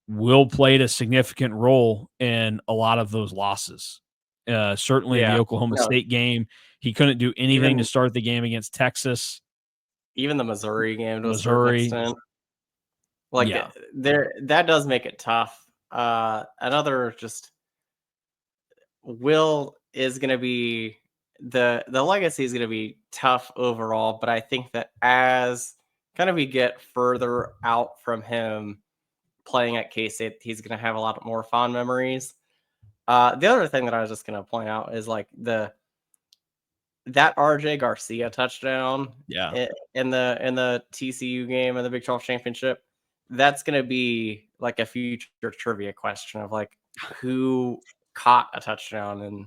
Will played a significant role in a lot of those losses. Certainly in the Oklahoma State game, he couldn't do anything to start the game against Texas. Even the Missouri game to a certain extent. Like Yeah. that does make it tough. Another just Will is going to be the legacy is going to be tough overall, but I think that as kind of we get further out from him playing at K-State, he's going to have a lot more fond memories. The other thing that I was just going to point out is like that RJ Garcia touchdown Yeah. in the TCU game in the Big 12 championship. That's going to be like a future trivia question of like who caught a touchdown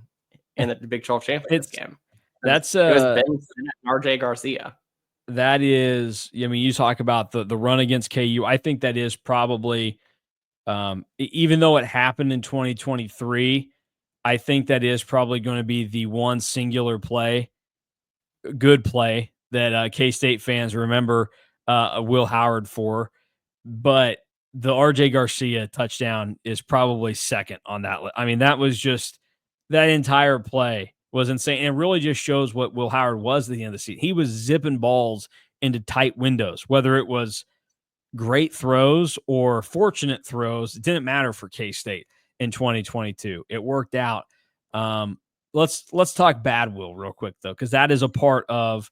in the Big 12 championship It's game. that's It was Ben Sinnott and RJ Garcia. that is, I mean, you talk about the run against KU. I think that is probably, even though it happened in 2023, I think that is probably going to be the one singular play, good play that K-State fans remember Will Howard for. But the RJ Garcia touchdown is probably second on that list. I mean, that was just that entire play was insane. And it really just shows what Will Howard was at the end of the season. He was zipping balls into tight windows, whether it was great throws or fortunate throws. It didn't matter for K-State in 2022. It worked out. Um, let's talk bad Will real quick though, because that is a part of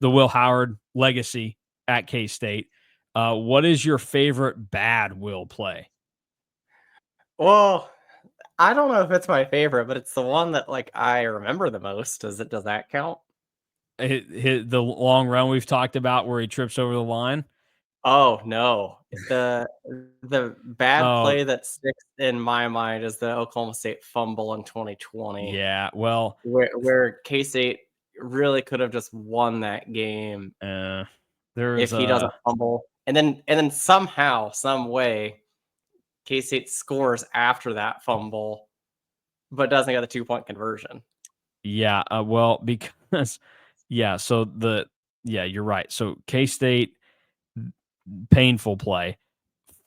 the Will Howard legacy at K-State. What is your favorite bad Will play? Well, I don't know if it's my favorite, but it's the one that like I remember the most. Does that count? The long run we've talked about where he trips over the line. Oh no. The bad Oh, play that sticks in my mind is the Oklahoma State fumble in 2020, yeah. Well, where K-State really could have just won that game uh, there's if he doesn't fumble. And then somehow, some way, K-State scores after that fumble, but doesn't get the 2-point conversion. yeah. Well, because yeah. You're right. So K-State painful play,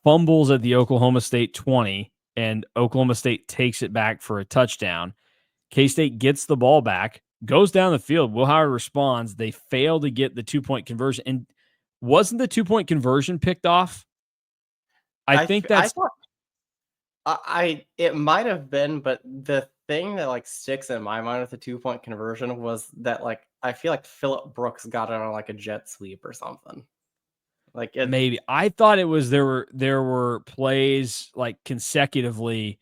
fumbles at the Oklahoma State 20, and Oklahoma State takes it back for a touchdown. K-State gets the ball back, goes down the field. Will Howard responds. They fail to get the 2-point conversion. And wasn't the 2-point conversion picked off? I think I that's thought it might have been, but the thing that like sticks in my mind with the 2-point conversion was that like I feel like Phillip Brooks got it on like a jet sweep or something. Like it maybe. I thought it was there were plays like consecutively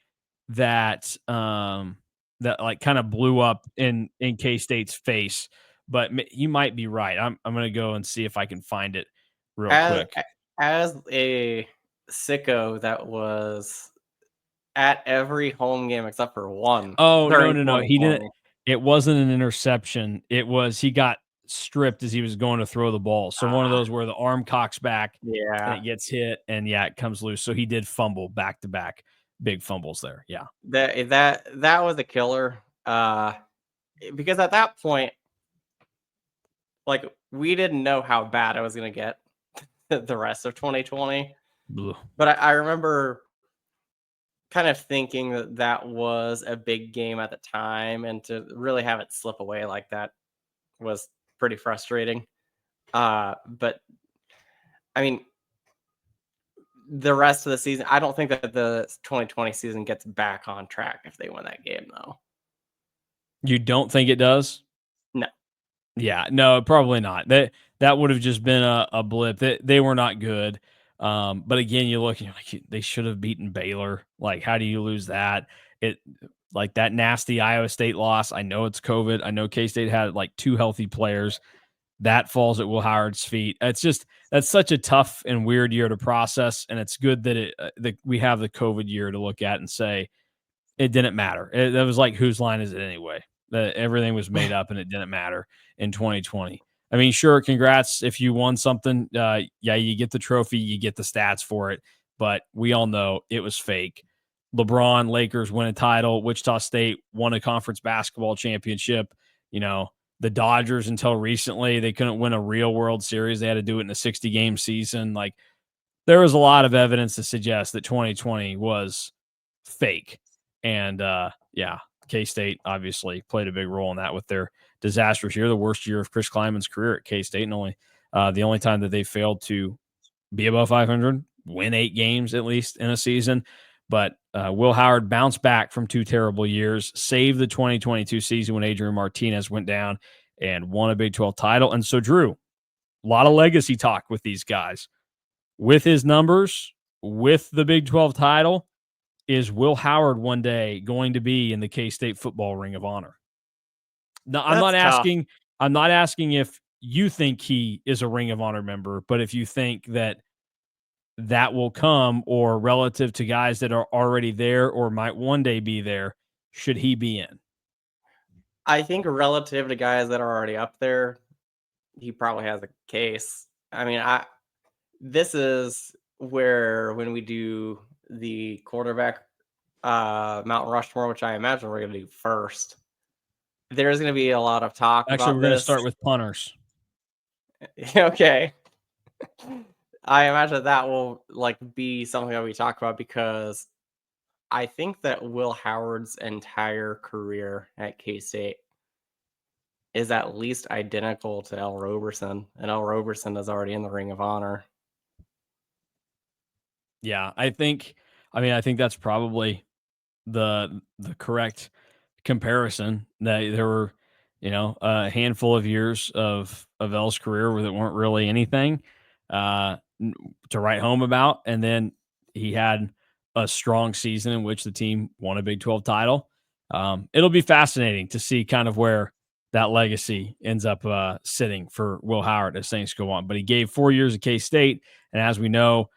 that that like kind of blew up in K-State's face, but you might be right. I'm going to go and see if I can find it real as quick. as a sicko that was at every home game except for one Oh, no, during no, no. He didn't. 2020. It wasn't an interception. It was he got stripped as he was going to throw the ball. So one of Ah, those where the arm cocks back and it yeah. gets hit and yeah, it comes loose. So he did fumble back to back, big fumbles there. Yeah. That was a killer. Because at that point, like we didn't know how bad I was gonna get the rest of 2020. Ugh. But I remember kind of thinking that that was a big game at the time, and to really have it slip away like that was pretty frustrating. But I mean, the rest of the season, I don't think that the 2020 season gets back on track if they win that game, though. You don't think it does? No, Yeah, no, probably not. That would have just been a blip. They were not good. But again, you look and you're like, they should have beaten Baylor. Like, how do you lose that? It like that nasty Iowa State loss. I know it's COVID. I know K-State had like two healthy players. That falls at Will Howard's feet. It's just that's such a tough and weird year to process, and it's good that we have the COVID year to look at and say it didn't matter. That was like whose line is it anyway? Everything was made up and it didn't matter in 2020. I mean, sure, congrats if you won something. Yeah, you get the trophy, you get the stats for it, but we all know it was fake. LeBron, Lakers win a title. Wichita State won a conference basketball championship. You know, the Dodgers until recently, they couldn't win a real World Series. They had to do it in a 60-game season. Like, there was a lot of evidence to suggest that 2020 was fake. And yeah, K-State obviously played a big role in that with their disastrous year, the worst year of Chris Kleinman's career at K-State, and the only time that they failed to be above 500, win 8 games at least in a season. But Will Howard bounced back from 2 terrible years, saved the 2022 season when Adrian Martinez went down and won a Big 12 title. And so, Drew, a lot of legacy talk with these guys. With his numbers, with the Big 12 title, is Will Howard one day going to be in the K-State football Ring of Honor? No, I'm not That's tough. asking. I'm not asking if you think he is a Ring of Honor member, but if you think that will come, or relative to guys that are already there or might one day be there, should he be in? I think relative to guys that are already up there, he probably has a case. I mean, this is where when we do the quarterback Mount Rushmore, which I imagine we're going to do first, there's going to be a lot of talk Actually, about we're going to this. start with punters. Okay. I imagine that will be something that we talk about, because I think that Will Howard's entire career at K-State is at least identical to L. Roberson, and L. Roberson is already in the Ring of Honor. Yeah, I think that's probably the correct comparison. That there were, a handful of years of L's career where there weren't really anything to write home about, and then he had a strong season in which the team won a Big 12 title. It'll be fascinating to see kind of where that legacy ends up sitting for Will Howard as things go on. But he gave 4 years at K-State, and as we know,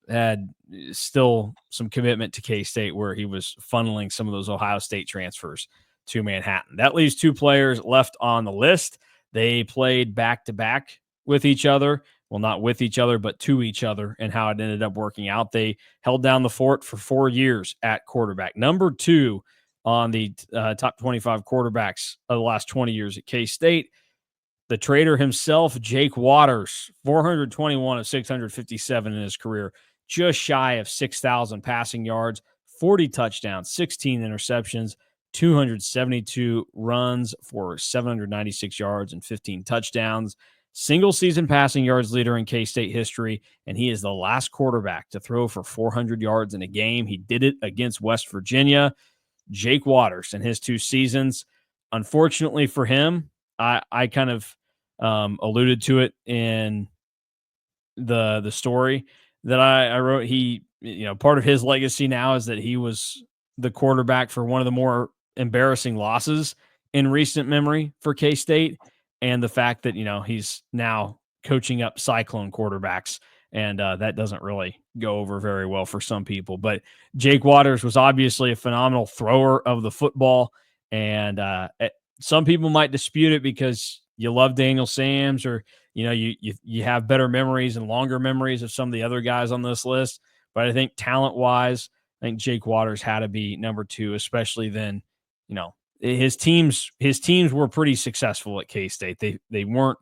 had still some commitment to K-State, where he was funneling some of those Ohio State transfers to Manhattan. That leaves 2 players left on the list. They played back-to-back with each other. Well, not with each other, but to each other, and how it ended up working out. They held down the fort for 4 years at quarterback. Number 2 on the top 25 quarterbacks of the last 20 years at K-State, the trader himself, Jake Waters, 421 of 657 in his career, just shy of 6,000 passing yards, 40 touchdowns, 16 interceptions, 272 runs for 796 yards and 15 touchdowns. Single season passing yards leader in K-State history, and he is the last quarterback to throw for 400 yards in a game. He did it against West Virginia. Jake Waters in his 2 seasons. Unfortunately for him, I kind of alluded to it in the story that I wrote. He, part of his legacy now is that he was the quarterback for one of the more embarrassing losses in recent memory for K-State, and the fact that, he's now coaching up Cyclone quarterbacks, and that doesn't really go over very well for some people. But Jake Waters was obviously a phenomenal thrower of the football, and some people might dispute it because you love Daniel Sams, or you have better memories and longer memories of some of the other guys on this list. But I think talent-wise, I think Jake Waters had to be number 2, especially then, his teams were pretty successful at K-State. They weren't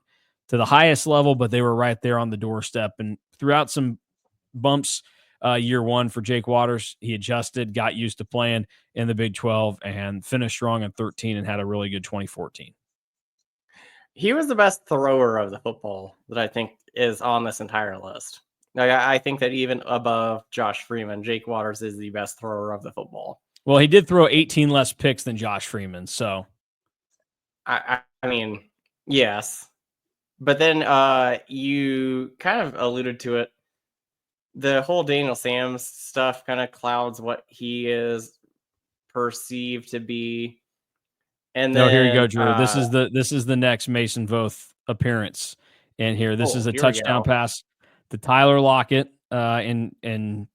to the highest level, but they were right there on the doorstep. And throughout some bumps year 1 for Jake Waters, he adjusted, got used to playing in the Big 12, and finished strong in 13 and had a really good 2014. He was the best thrower of the football that I think is on this entire list. I think that even above Josh Freeman, Jake Waters is the best thrower of the football. Well, he did throw 18 less picks than Josh Freeman, so. I mean, yes. But then you kind of alluded to it. The whole Daniel Sams stuff kind of clouds what he is perceived to be. And then, here you go, Drew. This is the next Mason Voth appearance in here. This is a touchdown pass to Tyler Lockett. And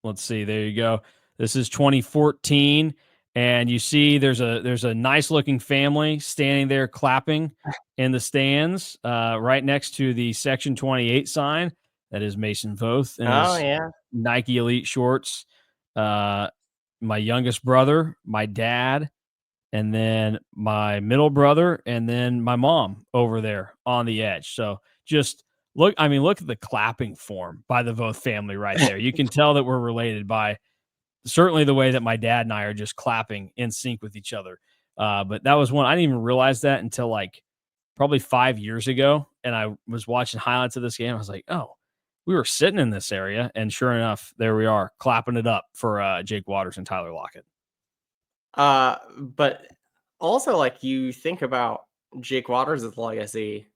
let's see, there you go. This is 2014, and you see there's a nice looking family standing there clapping in the stands, right next to the Section 28 sign. That is Mason Voth in his Nike Elite shorts. My youngest brother, my dad, and then my middle brother, and then my mom over there on the edge. So just look at the clapping form by the Voth family right there. You can tell that we're related by certainly the way that my dad and I are just clapping in sync with each other. But that was one, I didn't even realize that until probably 5 years ago. And I was watching highlights of this game. I was like, oh, we were sitting in this area, and sure enough, there we are, clapping it up for Jake Waters and Tyler Lockett. But also, like, you think about Jake Waters' legacy.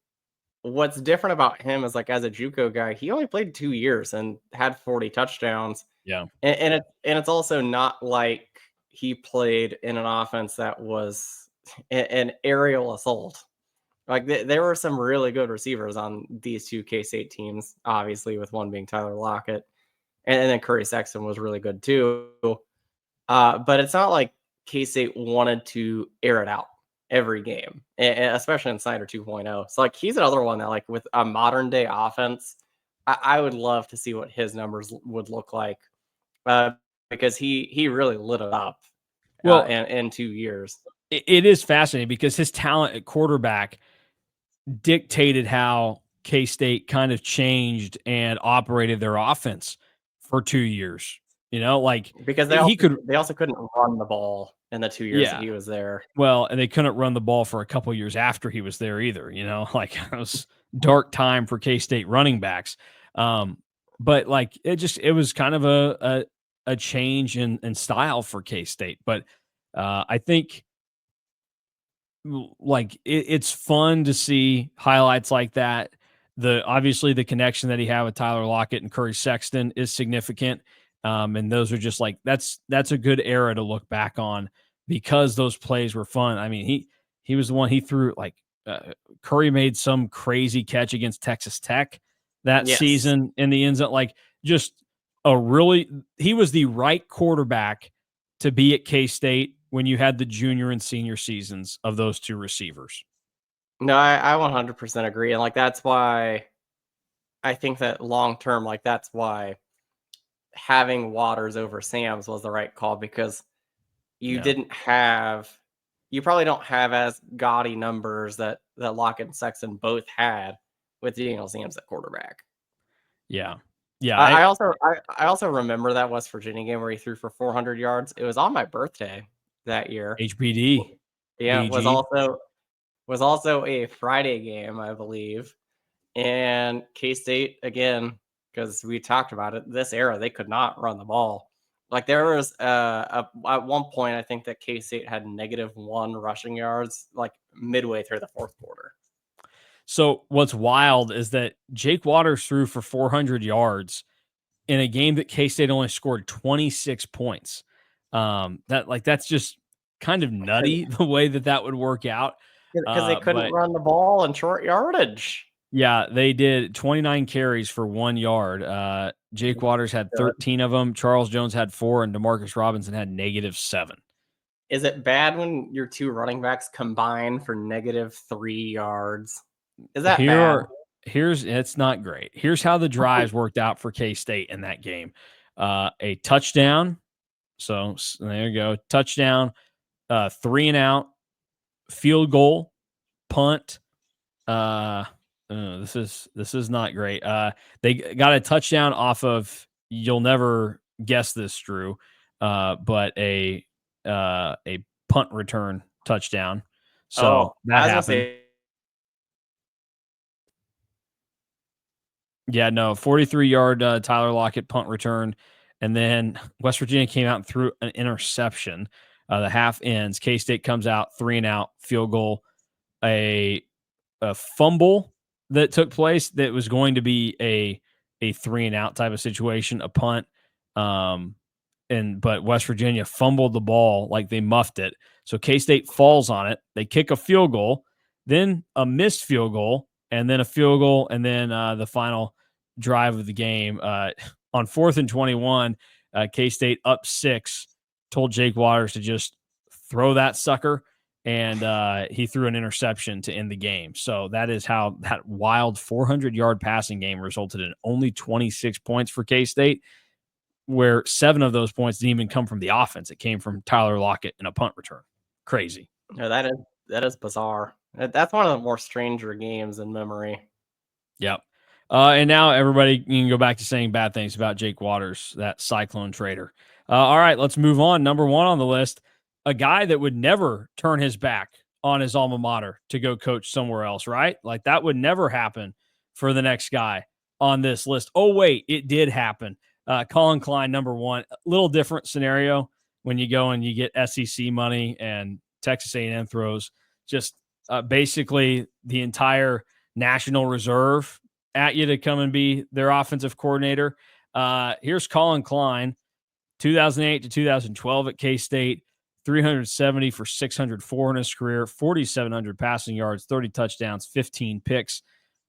What's different about him is, like, as a JUCO guy, he only played 2 years and had 40 touchdowns. Yeah. And it's also not like he played in an offense that was an aerial assault. Like, there were some really good receivers on these two K-State teams, obviously, with one being Tyler Lockett, and then Curry Sexton was really good too. But it's not like K-State wanted to air it out every game, and especially in Snyder 2.0. So, like, he's another one that, like, with a modern day offense, I would love to see what his numbers would look like, because he really lit it up Well, in 2 years. it is fascinating because his talent at quarterback dictated how K-State kind of changed and operated their offense for 2 years. You know, like Because he could, they also couldn't run the ball in the 2 years that yeah. he was there. Well, and they couldn't run the ball for a couple years after he was there either. You know, like it was dark time for K-State running backs. But like it was kind of a change in style for K-State. But I think like it's fun to see highlights like that. Obviously the connection that he had with Tyler Lockett and Curry Sexton is significant. And those are just like that's a good era to look back on because those plays were fun. I mean, he was the one he threw like Curry made some crazy catch against Texas Tech that Yes. season in the end zone. Like just he was the right quarterback to be at K-State when you had the junior and senior seasons of those two receivers. No, I 100% agree. And, like, that's why I think that long term, like, that's why having Waters over Sam's was the right call, because you probably don't have as gaudy numbers that Lockett and Sexton both had with Daniel Sam's at quarterback. Yeah. Yeah. I also remember that West Virginia game where he threw for 400 yards. It was on my birthday that year. HBD. Yeah, it BG. was also a Friday game, I believe. And K-State, again, because we talked about it, this era, they could not run the ball. Like, there was at one point, I think that K-State had -1 rushing yards, like, midway through the fourth quarter. So what's wild is that Jake Waters threw for 400 yards in a game that K-State only scored 26 points. That's just kind of nutty the way that would work out. Because they couldn't But run the ball in short yardage. yeah, they did 29 carries for 1 yard. Jake Waters had 13 of them. Charles Jones had 4, and DeMarcus Robinson had -7. Is it bad when your two running backs combine for -3 yards? Is that bad? It's not great. Here's how the drives worked out for K-State in that game. A touchdown. So there you go. Touchdown, 3 and out, field goal, punt. This is not great. They got a touchdown off of, you'll never guess this, Drew, but a punt return touchdown. So that happened. Yeah, no, 43-yard Tyler Lockett punt return. And then West Virginia came out and threw an interception. The half ends. K-State comes out, 3 and out, field goal, a fumble that took place that was going to be a 3 and out type of situation, a punt. But West Virginia fumbled the ball, like they muffed it. So K-State falls on it. They kick a field goal, then a missed field goal, and then a field goal, and then the final drive of the game. On 4th and 21, K-State up 6, told Jake Waters to just throw that sucker, and he threw an interception to end the game. So that is how that wild 400-yard passing game resulted in only 26 points for K-State, where 7 of those points didn't even come from the offense. It came from Tyler Lockett in a punt return. Crazy. No, that is bizarre. That's one of the more stranger games in memory. Yep. And now everybody can go back to saying bad things about Jake Waters, that Cyclone trader. All right, let's move on. Number 1 on the list, a guy that would never turn his back on his alma mater to go coach somewhere else, right? Like that would never happen for the next guy. on this list. Oh, wait, it did happen. Colin Klein, number one. A little different scenario when you go and you get SEC money and Texas A&M throws just basically the entire National Reserve at you to come and be their offensive coordinator. Here's Colin Klein, 2008 to 2012 at K-State, 370 for 604 in his career, 4,700 passing yards, 30 touchdowns, 15 picks.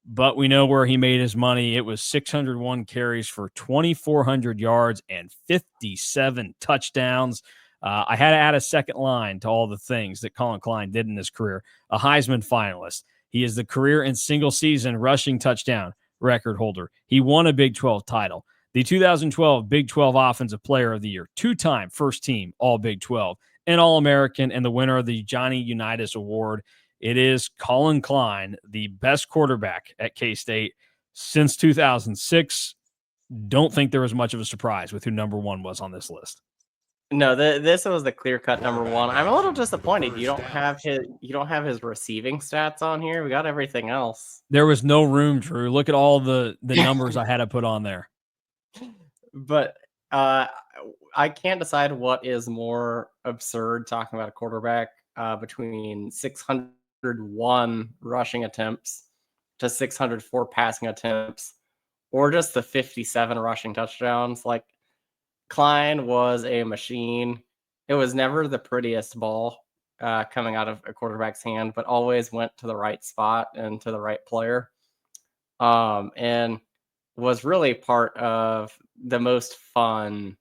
But we know where he made his money. It was 601 carries for 2,400 yards and 57 touchdowns. I had to add a second line to all the things that Colin Klein did in his career. A Heisman finalist. He is the career and single season rushing touchdown record holder. He won a Big 12 title. The 2012 Big 12 Offensive Player of the Year, two-time first team All Big 12, an All-American, and the winner of the Johnny Unitas Award. It is Colin Klein, the best quarterback at K-State since 2006. Don't think there was much of a surprise with who number one was on this list. No, this was the clear-cut number one. I'm a little disappointed you don't have his receiving stats on here. We got everything else. There was no room, Drew. Look at all the numbers I had to put on there. But I can't decide what is more absurd talking about a quarterback between 601 rushing attempts to 604 passing attempts, or just the 57 rushing touchdowns. Like, Klein was a machine. It was never the prettiest ball coming out of a quarterback's hand, but always went to the right spot and to the right player. And was really part of the most fun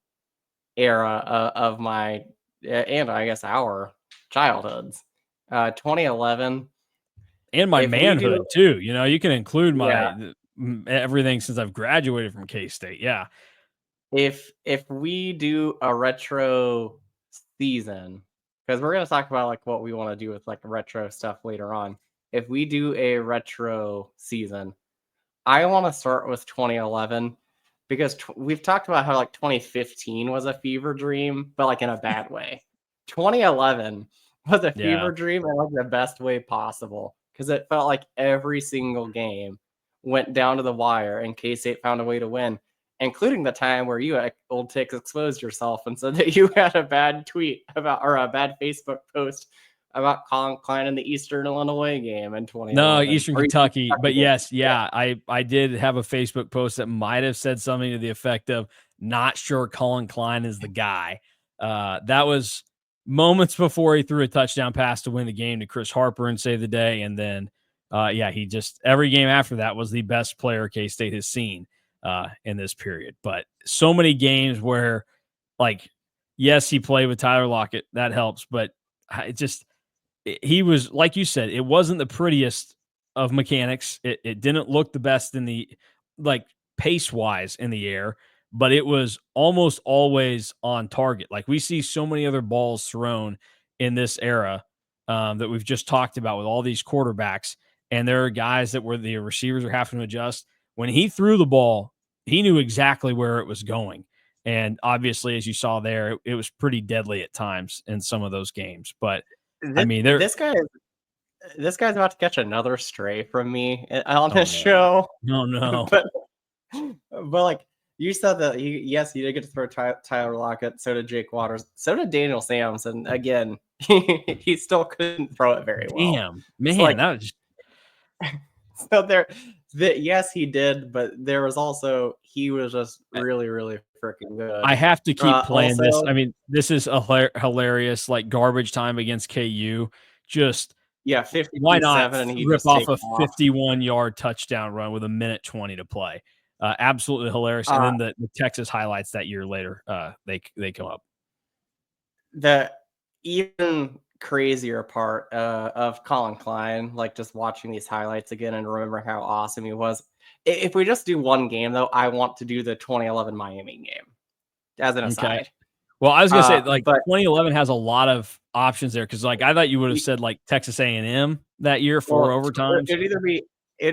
era of my, and I guess our childhoods. 2011. And my manhood, too. You know, you can include my everything since I've graduated from K-State. Yeah. If we do a retro season, because we're going to talk about like what we want to do with like retro stuff later on. If we do a retro season, I want to start with 2011 because we've talked about how like 2015 was a fever dream, but like in a bad way. 2011 was a fever dream in like the best way possible because it felt like every single game went down to the wire and K-State found a way to win, including the time where you at Old Ticks exposed yourself and said that you had a bad tweet about, or a bad Facebook post about Colin Klein in the Eastern Illinois game in 2011. No, Eastern Kentucky. But yes, I did have a Facebook post that might have said something to the effect of, not sure Colin Klein is the guy. That was moments before he threw a touchdown pass to win the game to Chris Harper and save the day. And then, he just, every game after that was the best player K-State has seen in this period. But so many games where, like, yes, he played with Tyler Lockett. That helps. But he was, like you said, it wasn't the prettiest of mechanics. It didn't look the best in the, like, pace-wise in the air, but it was almost always on target. Like, we see so many other balls thrown in this era that we've just talked about with all these quarterbacks, and there are guys that where the receivers are having to adjust. When he threw the ball, he knew exactly where it was going. And obviously, as you saw there, it was pretty deadly at times in some of those games. But I mean, this guy's about to catch another stray from me on this show. No. but like you said that he did get to throw Tyler Lockett. So did Jake Waters. So did Daniel Sams. And again, he still couldn't throw it very well. Damn, man, so, like, that was. So yes, he did, but there was also he was just really, really freaking good. I have to keep playing this. I mean, this is a hilarious, like, garbage time against KU. Just 50. Why not rip off a 51-yard touchdown run with 1:20 to play? Absolutely hilarious. And then the Texas highlights that year later, they come up. The even crazier part of Colin Klein, like just watching these highlights again and remembering how awesome he was. If we just do one game, though, I want to do the 2011 Miami game as an aside. Okay. Well, I was gonna say, like, 2011 has a lot of options there because, like, I thought you would have said like Texas A&M that year for overtime. It'd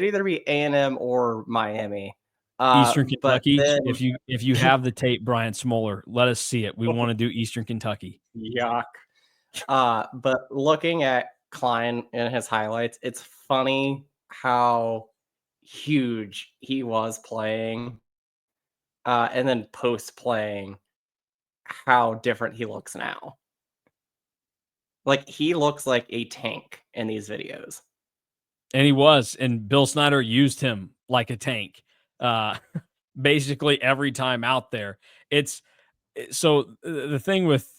either be A&M or Miami. Eastern Kentucky. If you have the tape, Brian Smoller, let us see it. We want to do Eastern Kentucky. Yuck. But looking at Klein and his highlights, it's funny how huge he was playing, and then post playing, how different he looks now. Like, he looks like a tank in these videos. And he was, and Bill Snyder used him like a tank, uh, basically every time out there. It's so the thing with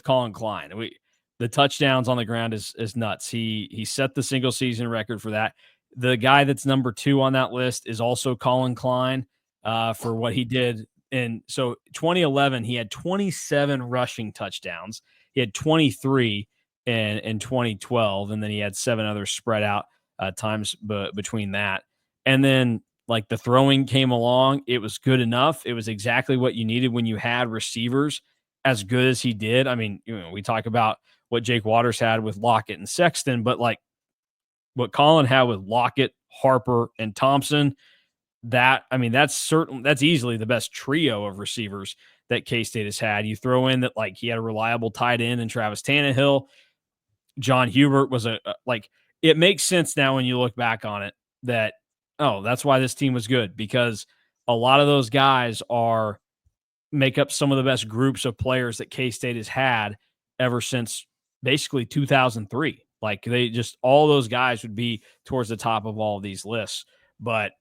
Colin Klein, the touchdowns on the ground is nuts. He set the single season record for that. The guy that's number 2 on that list is also Colin Klein, for what he did. And so 2011, he had 27 rushing touchdowns. He had 23 in 2012, and then he had 7 others spread out times between that. And then like the throwing came along, it was good enough. It was exactly what you needed when you had receivers as good as he did. I mean, we talk about what Jake Waters had with Lockett and Sexton, but like what Colin had with Lockett, Harper, and Thompson, that's easily the best trio of receivers that K-State has had. You throw in that like he had a reliable tight end in Travis Tannehill. John Hubert was like, it makes sense now when you look back on it that, oh, that's why this team was good, because a lot of those guys make up some of the best groups of players that K-State has had ever since basically 2003. Like they just, all those guys would be towards the top of all of these lists. But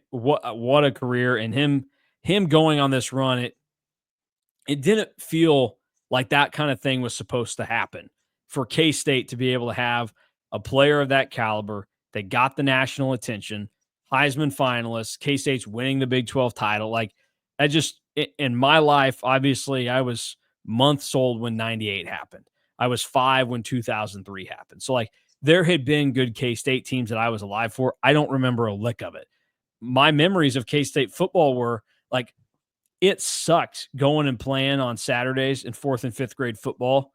what a career, and him going on this run, it didn't feel like that kind of thing was supposed to happen for K-State to be able to have a player of that caliber that got the national attention, Heisman finalists, K-State's winning the Big 12 title. Like, I just, in my life, obviously, I was months old when 98 happened. I was 5 when 2003 happened. So, like, there had been good K-State teams that I was alive for. I don't remember a lick of it. My memories of K-State football were like, it sucked going and playing on Saturdays in 4th and 5th grade football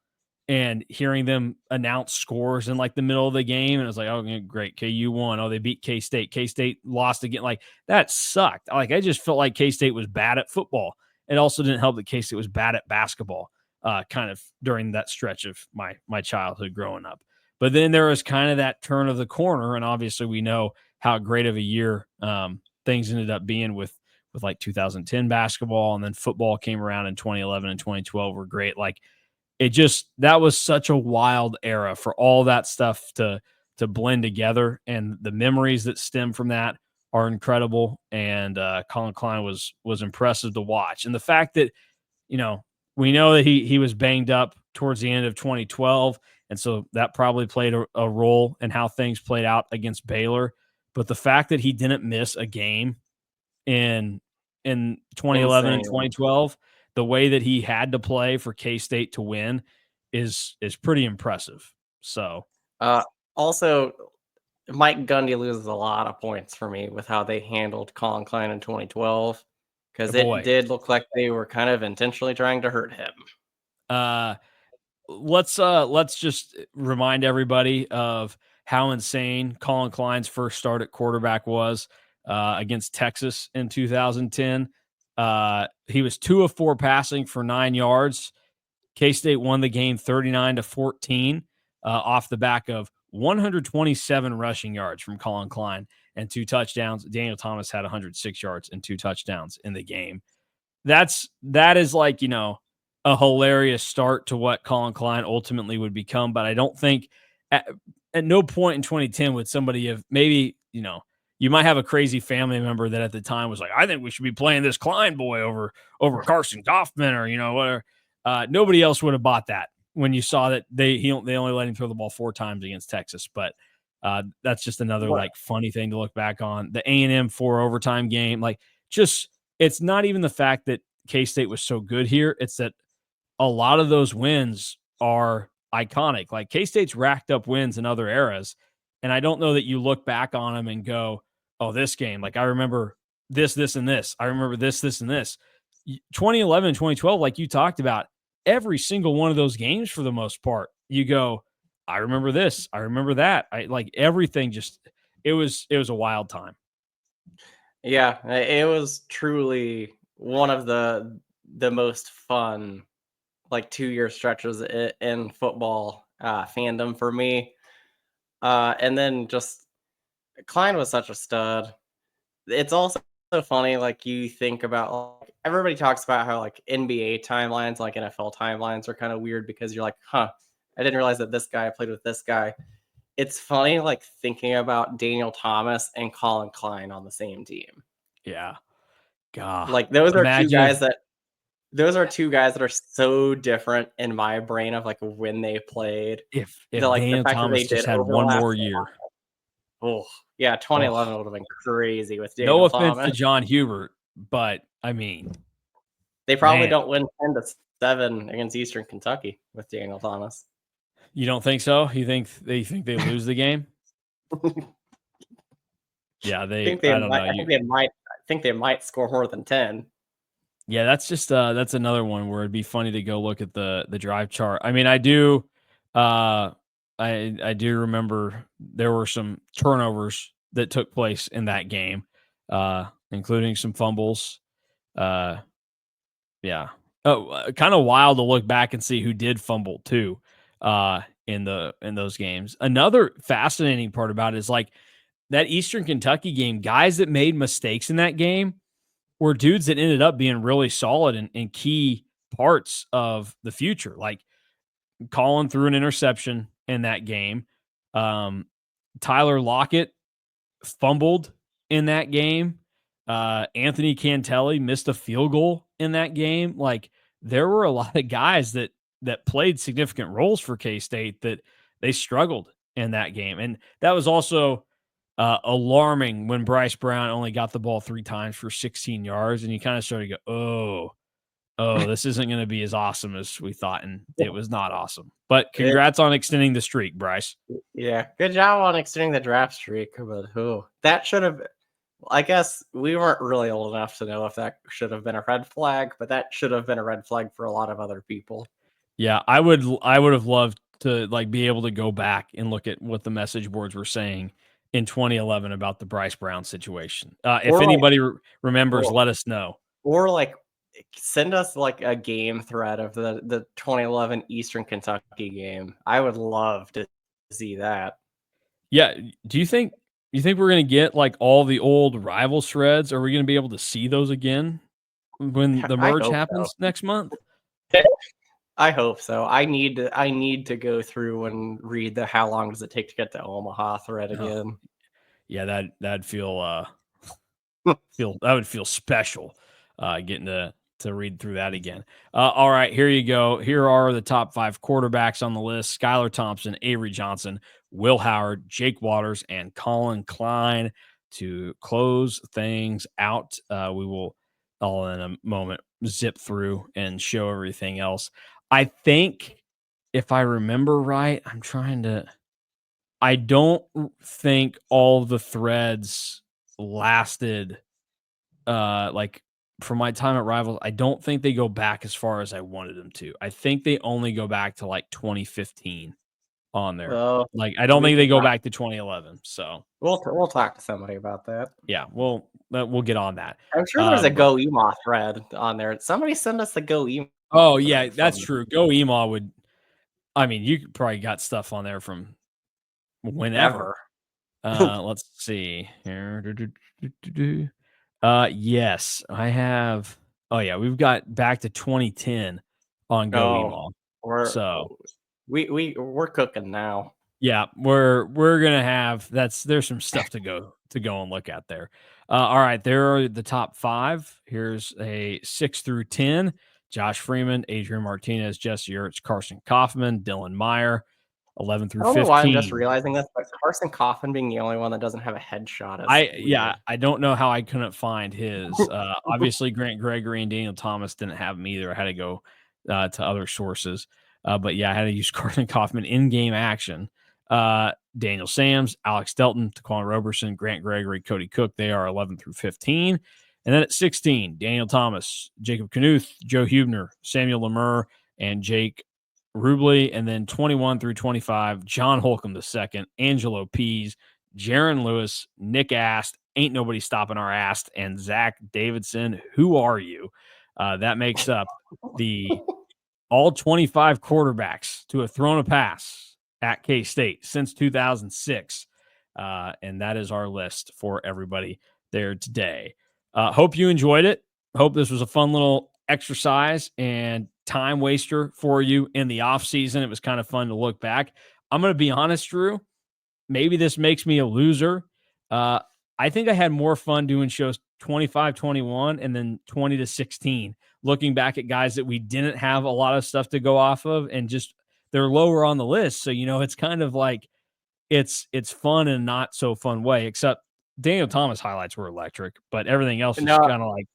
and hearing them announce scores in like the middle of the game. And it was like, oh, great. KU won. Oh, they beat K-State. K-State lost again. Like, that sucked. Like, I just felt like K-State was bad at football. It also didn't help that K-State was bad at basketball, kind of during that stretch of my childhood growing up. But then there was kind of that turn of the corner. And obviously we know how great of a year things ended up being with like 2010 basketball, and then football came around in 2011 and 2012 were great. Like, that was such a wild era for all that stuff to blend together, and the memories that stem from that are incredible. And Colin Klein was impressive to watch, and the fact that we know that he was banged up towards the end of 2012, and so that probably played a role in how things played out against Baylor. But the fact that he didn't miss a game in 2011 and Insane. 2012, the way that he had to play for K-State to win is pretty impressive. So, Also, Mike Gundy loses a lot of points for me with how they handled Colin Klein in 2012, because it did look like they were kind of intentionally trying to hurt him. Let's just remind everybody of how insane Colin Klein's first start at quarterback was against Texas in 2010. He was 2 of 4 passing for 9 yards. K-State won the game 39-14 off the back of 127 rushing yards from Colin Klein and 2 touchdowns. Daniel Thomas had 106 yards and 2 touchdowns in the game. That is like, a hilarious start to what Colin Klein ultimately would become. But I don't think at no point in 2010 would somebody have, maybe, you might have a crazy family member that at the time was like, I think we should be playing this Klein boy over Carson Coffman or, whatever. Nobody else would have bought that when you saw that they only let him throw the ball 4 times against Texas. But that's just another like funny thing to look back on. The A&M 4 overtime game, like, just, it's not even the fact that K-State was so good here. It's that a lot of those wins are iconic. Like, K-State's racked up wins in other eras, and I don't know that you look back on them and go, oh, this game, like, I remember this, and this. I remember this, and this. 2011 and 2012, like you talked about, every single one of those games for the most part, you go, I remember this. I remember that. I like everything. Just, it was a wild time. Yeah, it was truly one of the most fun, like, 2-year stretches in football fandom for me. And then just Klein was such a stud. It's also funny, like you think about, like, everybody talks about how like NBA timelines, like NFL timelines, are kind of weird because you're like, huh, I didn't realize that this guy played with this guy. It's funny, like thinking about Daniel Thomas and Colin Klein on the same team. Yeah. God. Like those are two Imagine guys that are so different in my brain of like when they played. if The Daniel fact that they Thomas did just had one overlap. more year. Oh yeah, Oh, 2011 would have been crazy with no Daniel offense to Thomas. John Hubert, but I mean, They probably man, don't win 10-7 against Eastern Kentucky with Daniel Thomas. you don't think so? You think they lose the game? Yeah, I don't know. I think they might score more than 10. Yeah, that's another one where it'd be funny to go look at the drive chart. I mean, I do I do remember there were some turnovers that took place in that game, including some fumbles. Uh yeah. Oh, kind of wild to look back and see who did fumble too in those games. Another fascinating part about it is like that Eastern Kentucky game, guys that made mistakes in that game were dudes that ended up being really solid and key parts of the future. Like Colin threw an interception in that game. Tyler Lockett fumbled in that game. Anthony Cantelli missed a field goal in that game. Like there were a lot of guys that played significant roles for K-State that they struggled in that game. And that was also alarming when Bryce Brown only got the ball 3 times for 16 yards, and you kind of started to go, oh, this isn't going to be as awesome as we thought, and it was not awesome. But It, congrats on extending the streak, Bryce. yeah, good job on extending the draft streak, but that should have. I guess we weren't really old enough to know if that should have been a red flag, but that should have been a red flag for a lot of other people. Yeah, I would have loved to like be able to go back and look at what the message boards were saying in 2011 about the Bryce Brown situation. If Or like, anybody remembers, or, let us know. or like, send us like a game thread of the 2011 Eastern Kentucky game. I would love to see that. Yeah, do you think we're going to get like all the old rival threads? Are we going to be able to see those again when the I merge hope so. happens next month? I hope so. I need to go through and read the how long does it take to get to Omaha thread Oh, again. yeah, that'd feel that would feel special getting to read through that again. All right, here you go. Here are the top 5 quarterbacks on the list: Skylar Thompson, Avery Johnson, Will Howard, Jake Waters, and Colin Klein. To close things out, we will all in a moment zip through and show everything else. I think if I remember right, I don't think all the threads lasted like for my time at Rivals. I don't think they go back as far as I wanted them to. I think they only go back to like 2015 on there. Well, Like I don't we think can they go talk. back to 2011. So We'll talk to somebody about that. yeah, we'll get on that. I'm sure there's a But Go Ema thread on there. Somebody send us the Go Ema oh yeah, thread that's from true. Go Ema would. I mean, you probably got stuff on there from whenever. ever. Let's see here. Yes, I have. Oh yeah, we've got back to 2010 on Go Oh, Email. we're So we're cooking now. yeah, we're gonna have there's some stuff to go and look at there. All right, there are the top 5. Here's a 6 through 10: Josh Freeman, Adrian Martinez, Jesse Ertz, Carson Coffman, Dylan Meier. 11 I through don't know why I'm just 15. realizing this, but Carson Coffman being the only one that doesn't have a headshot is weird. I don't know how I couldn't find his. Obviously, Grant Gregory and Daniel Thomas didn't have him either. I had to go to other sources. But yeah, I had to use Carson Coffman in game action. Daniel Sams, Alex Delton, Taquan Roberson, Grant Gregory, Cody Cook. They are 11 through 15. And then at 16, Daniel Thomas, Jacob Knuth, Joe Hubner, Samuel Lemur, and Jake Rubley. And then 21 through 25, John Holcomb II, Angelo Pease, Jaron Lewis, Nick Ast, Ain't Nobody Stopping Our Ass, and Zach Davidson. Who are you? That makes up the all 25 quarterbacks to have thrown a pass at K-State since 2006. And that is our list for everybody there today. Hope you enjoyed it. Hope this was a fun little exercise and time waster for you in the off season. It was kind of fun to look back. I'm going to be honest, Drew. Maybe this makes me a loser. I think I had more fun doing shows 25-21 and then 20-16, looking back at guys that we didn't have a lot of stuff to go off of and just they're lower on the list. So, it's kind of like it's fun in a not so fun way, except Daniel Thomas highlights were electric, but everything else is No, kind of like,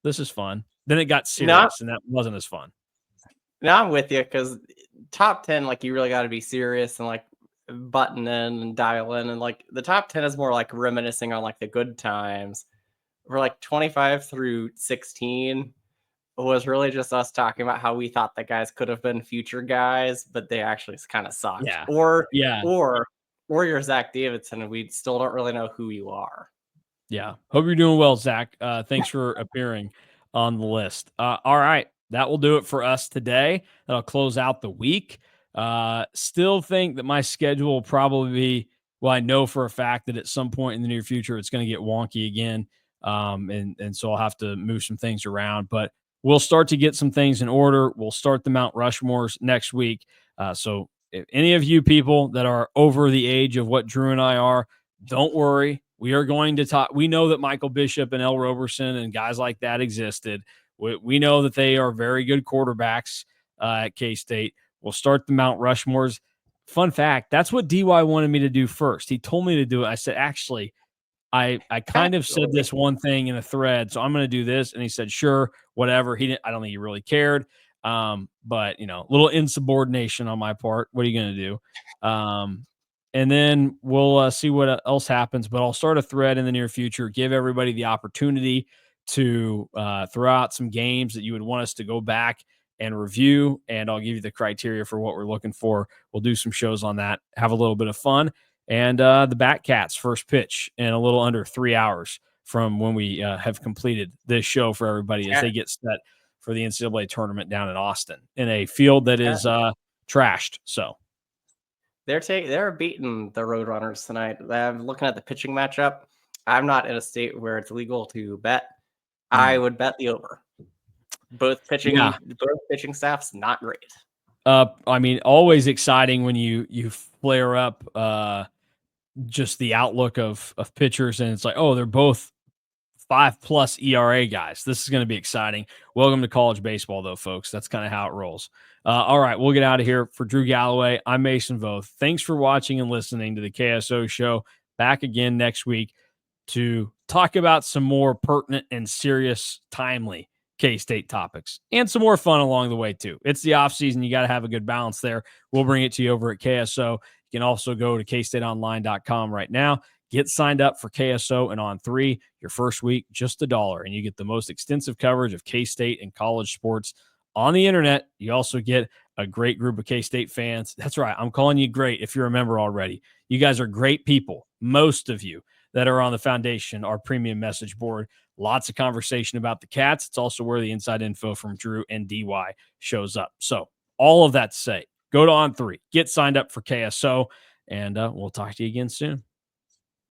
this is fun. Then it got no, serious and that wasn't as fun. no, I'm with you because top 10, like you really got to be serious and like button in and dial in. And like the top 10 is more like reminiscing on like the good times. We're like 25 through 16 was really just us talking about how we thought the guys could have been future guys, but they actually kind of sucked. Yeah. Or Yeah. or you're Zach Davidson and we still don't really know who you are. Yeah. Hope you're doing well, Zach. Thanks for appearing on the list. All right. That will do it for us today. That'll close out the week. Still think that my schedule will probably be, well, I know for a fact that at some point in the near future, it's going to get wonky again. And so I'll have to move some things around, but we'll start to get some things in order. We'll start the Mount Rushmores next week. So if any of you people that are over the age of what Drew and I are, don't worry. We are going to talk. We know that Michael Bishop and L. Roberson and guys like that existed. We know that they are very good quarterbacks at K-State. We'll start the Mount Rushmores. Fun fact, that's what DY wanted me to do first. He told me to do it. I said, actually, I kind of said this one thing in a thread, so I'm going to do this. And he said, sure, whatever. He didn't. I don't think he really cared. But, little insubordination on my part. What are you going to do? And then we'll see what else happens. But I'll start a thread in the near future, give everybody the opportunity to throw out some games that you would want us to go back and review. And I'll give you the criteria for what we're looking for. We'll do some shows on that, have a little bit of fun. And the Batcats first pitch in a little under 3 hours from when we have completed this show for everybody as they get set for the NCAA tournament down in Austin in a field that is trashed. So they're beating the Roadrunners tonight. I'm looking at the pitching matchup. I'm not in a state where it's legal to bet. I would bet the over. Both pitching staffs not great. I mean, always exciting when you flare up just the outlook of pitchers, and it's like, oh, they're both 5+ ERA guys. This is going to be exciting. Welcome to college baseball, though, folks. That's kind of how it rolls. All right, we'll get out of here. For Drew Galloway, I'm Mason Voth. Thanks for watching and listening to the KSO Show. Back again next week to talk about some more pertinent and serious, timely K-State topics and some more fun along the way, too. It's the off season. You got to have a good balance there. We'll bring it to you over at KSO. You can also go to KStateOnline.com right now. Get signed up for KSO and On3. Your first week, just $1, and you get the most extensive coverage of K-State and college sports on the internet. You also get a great group of K-State fans. That's right. I'm calling you great if you're a member already. You guys are great people. Most of you that are on the foundation, our premium message board. Lots of conversation about the Cats. It's also where the inside info from Drew and DY shows up. So all of that to say, go to On3, get signed up for KSO, and we'll talk to you again soon.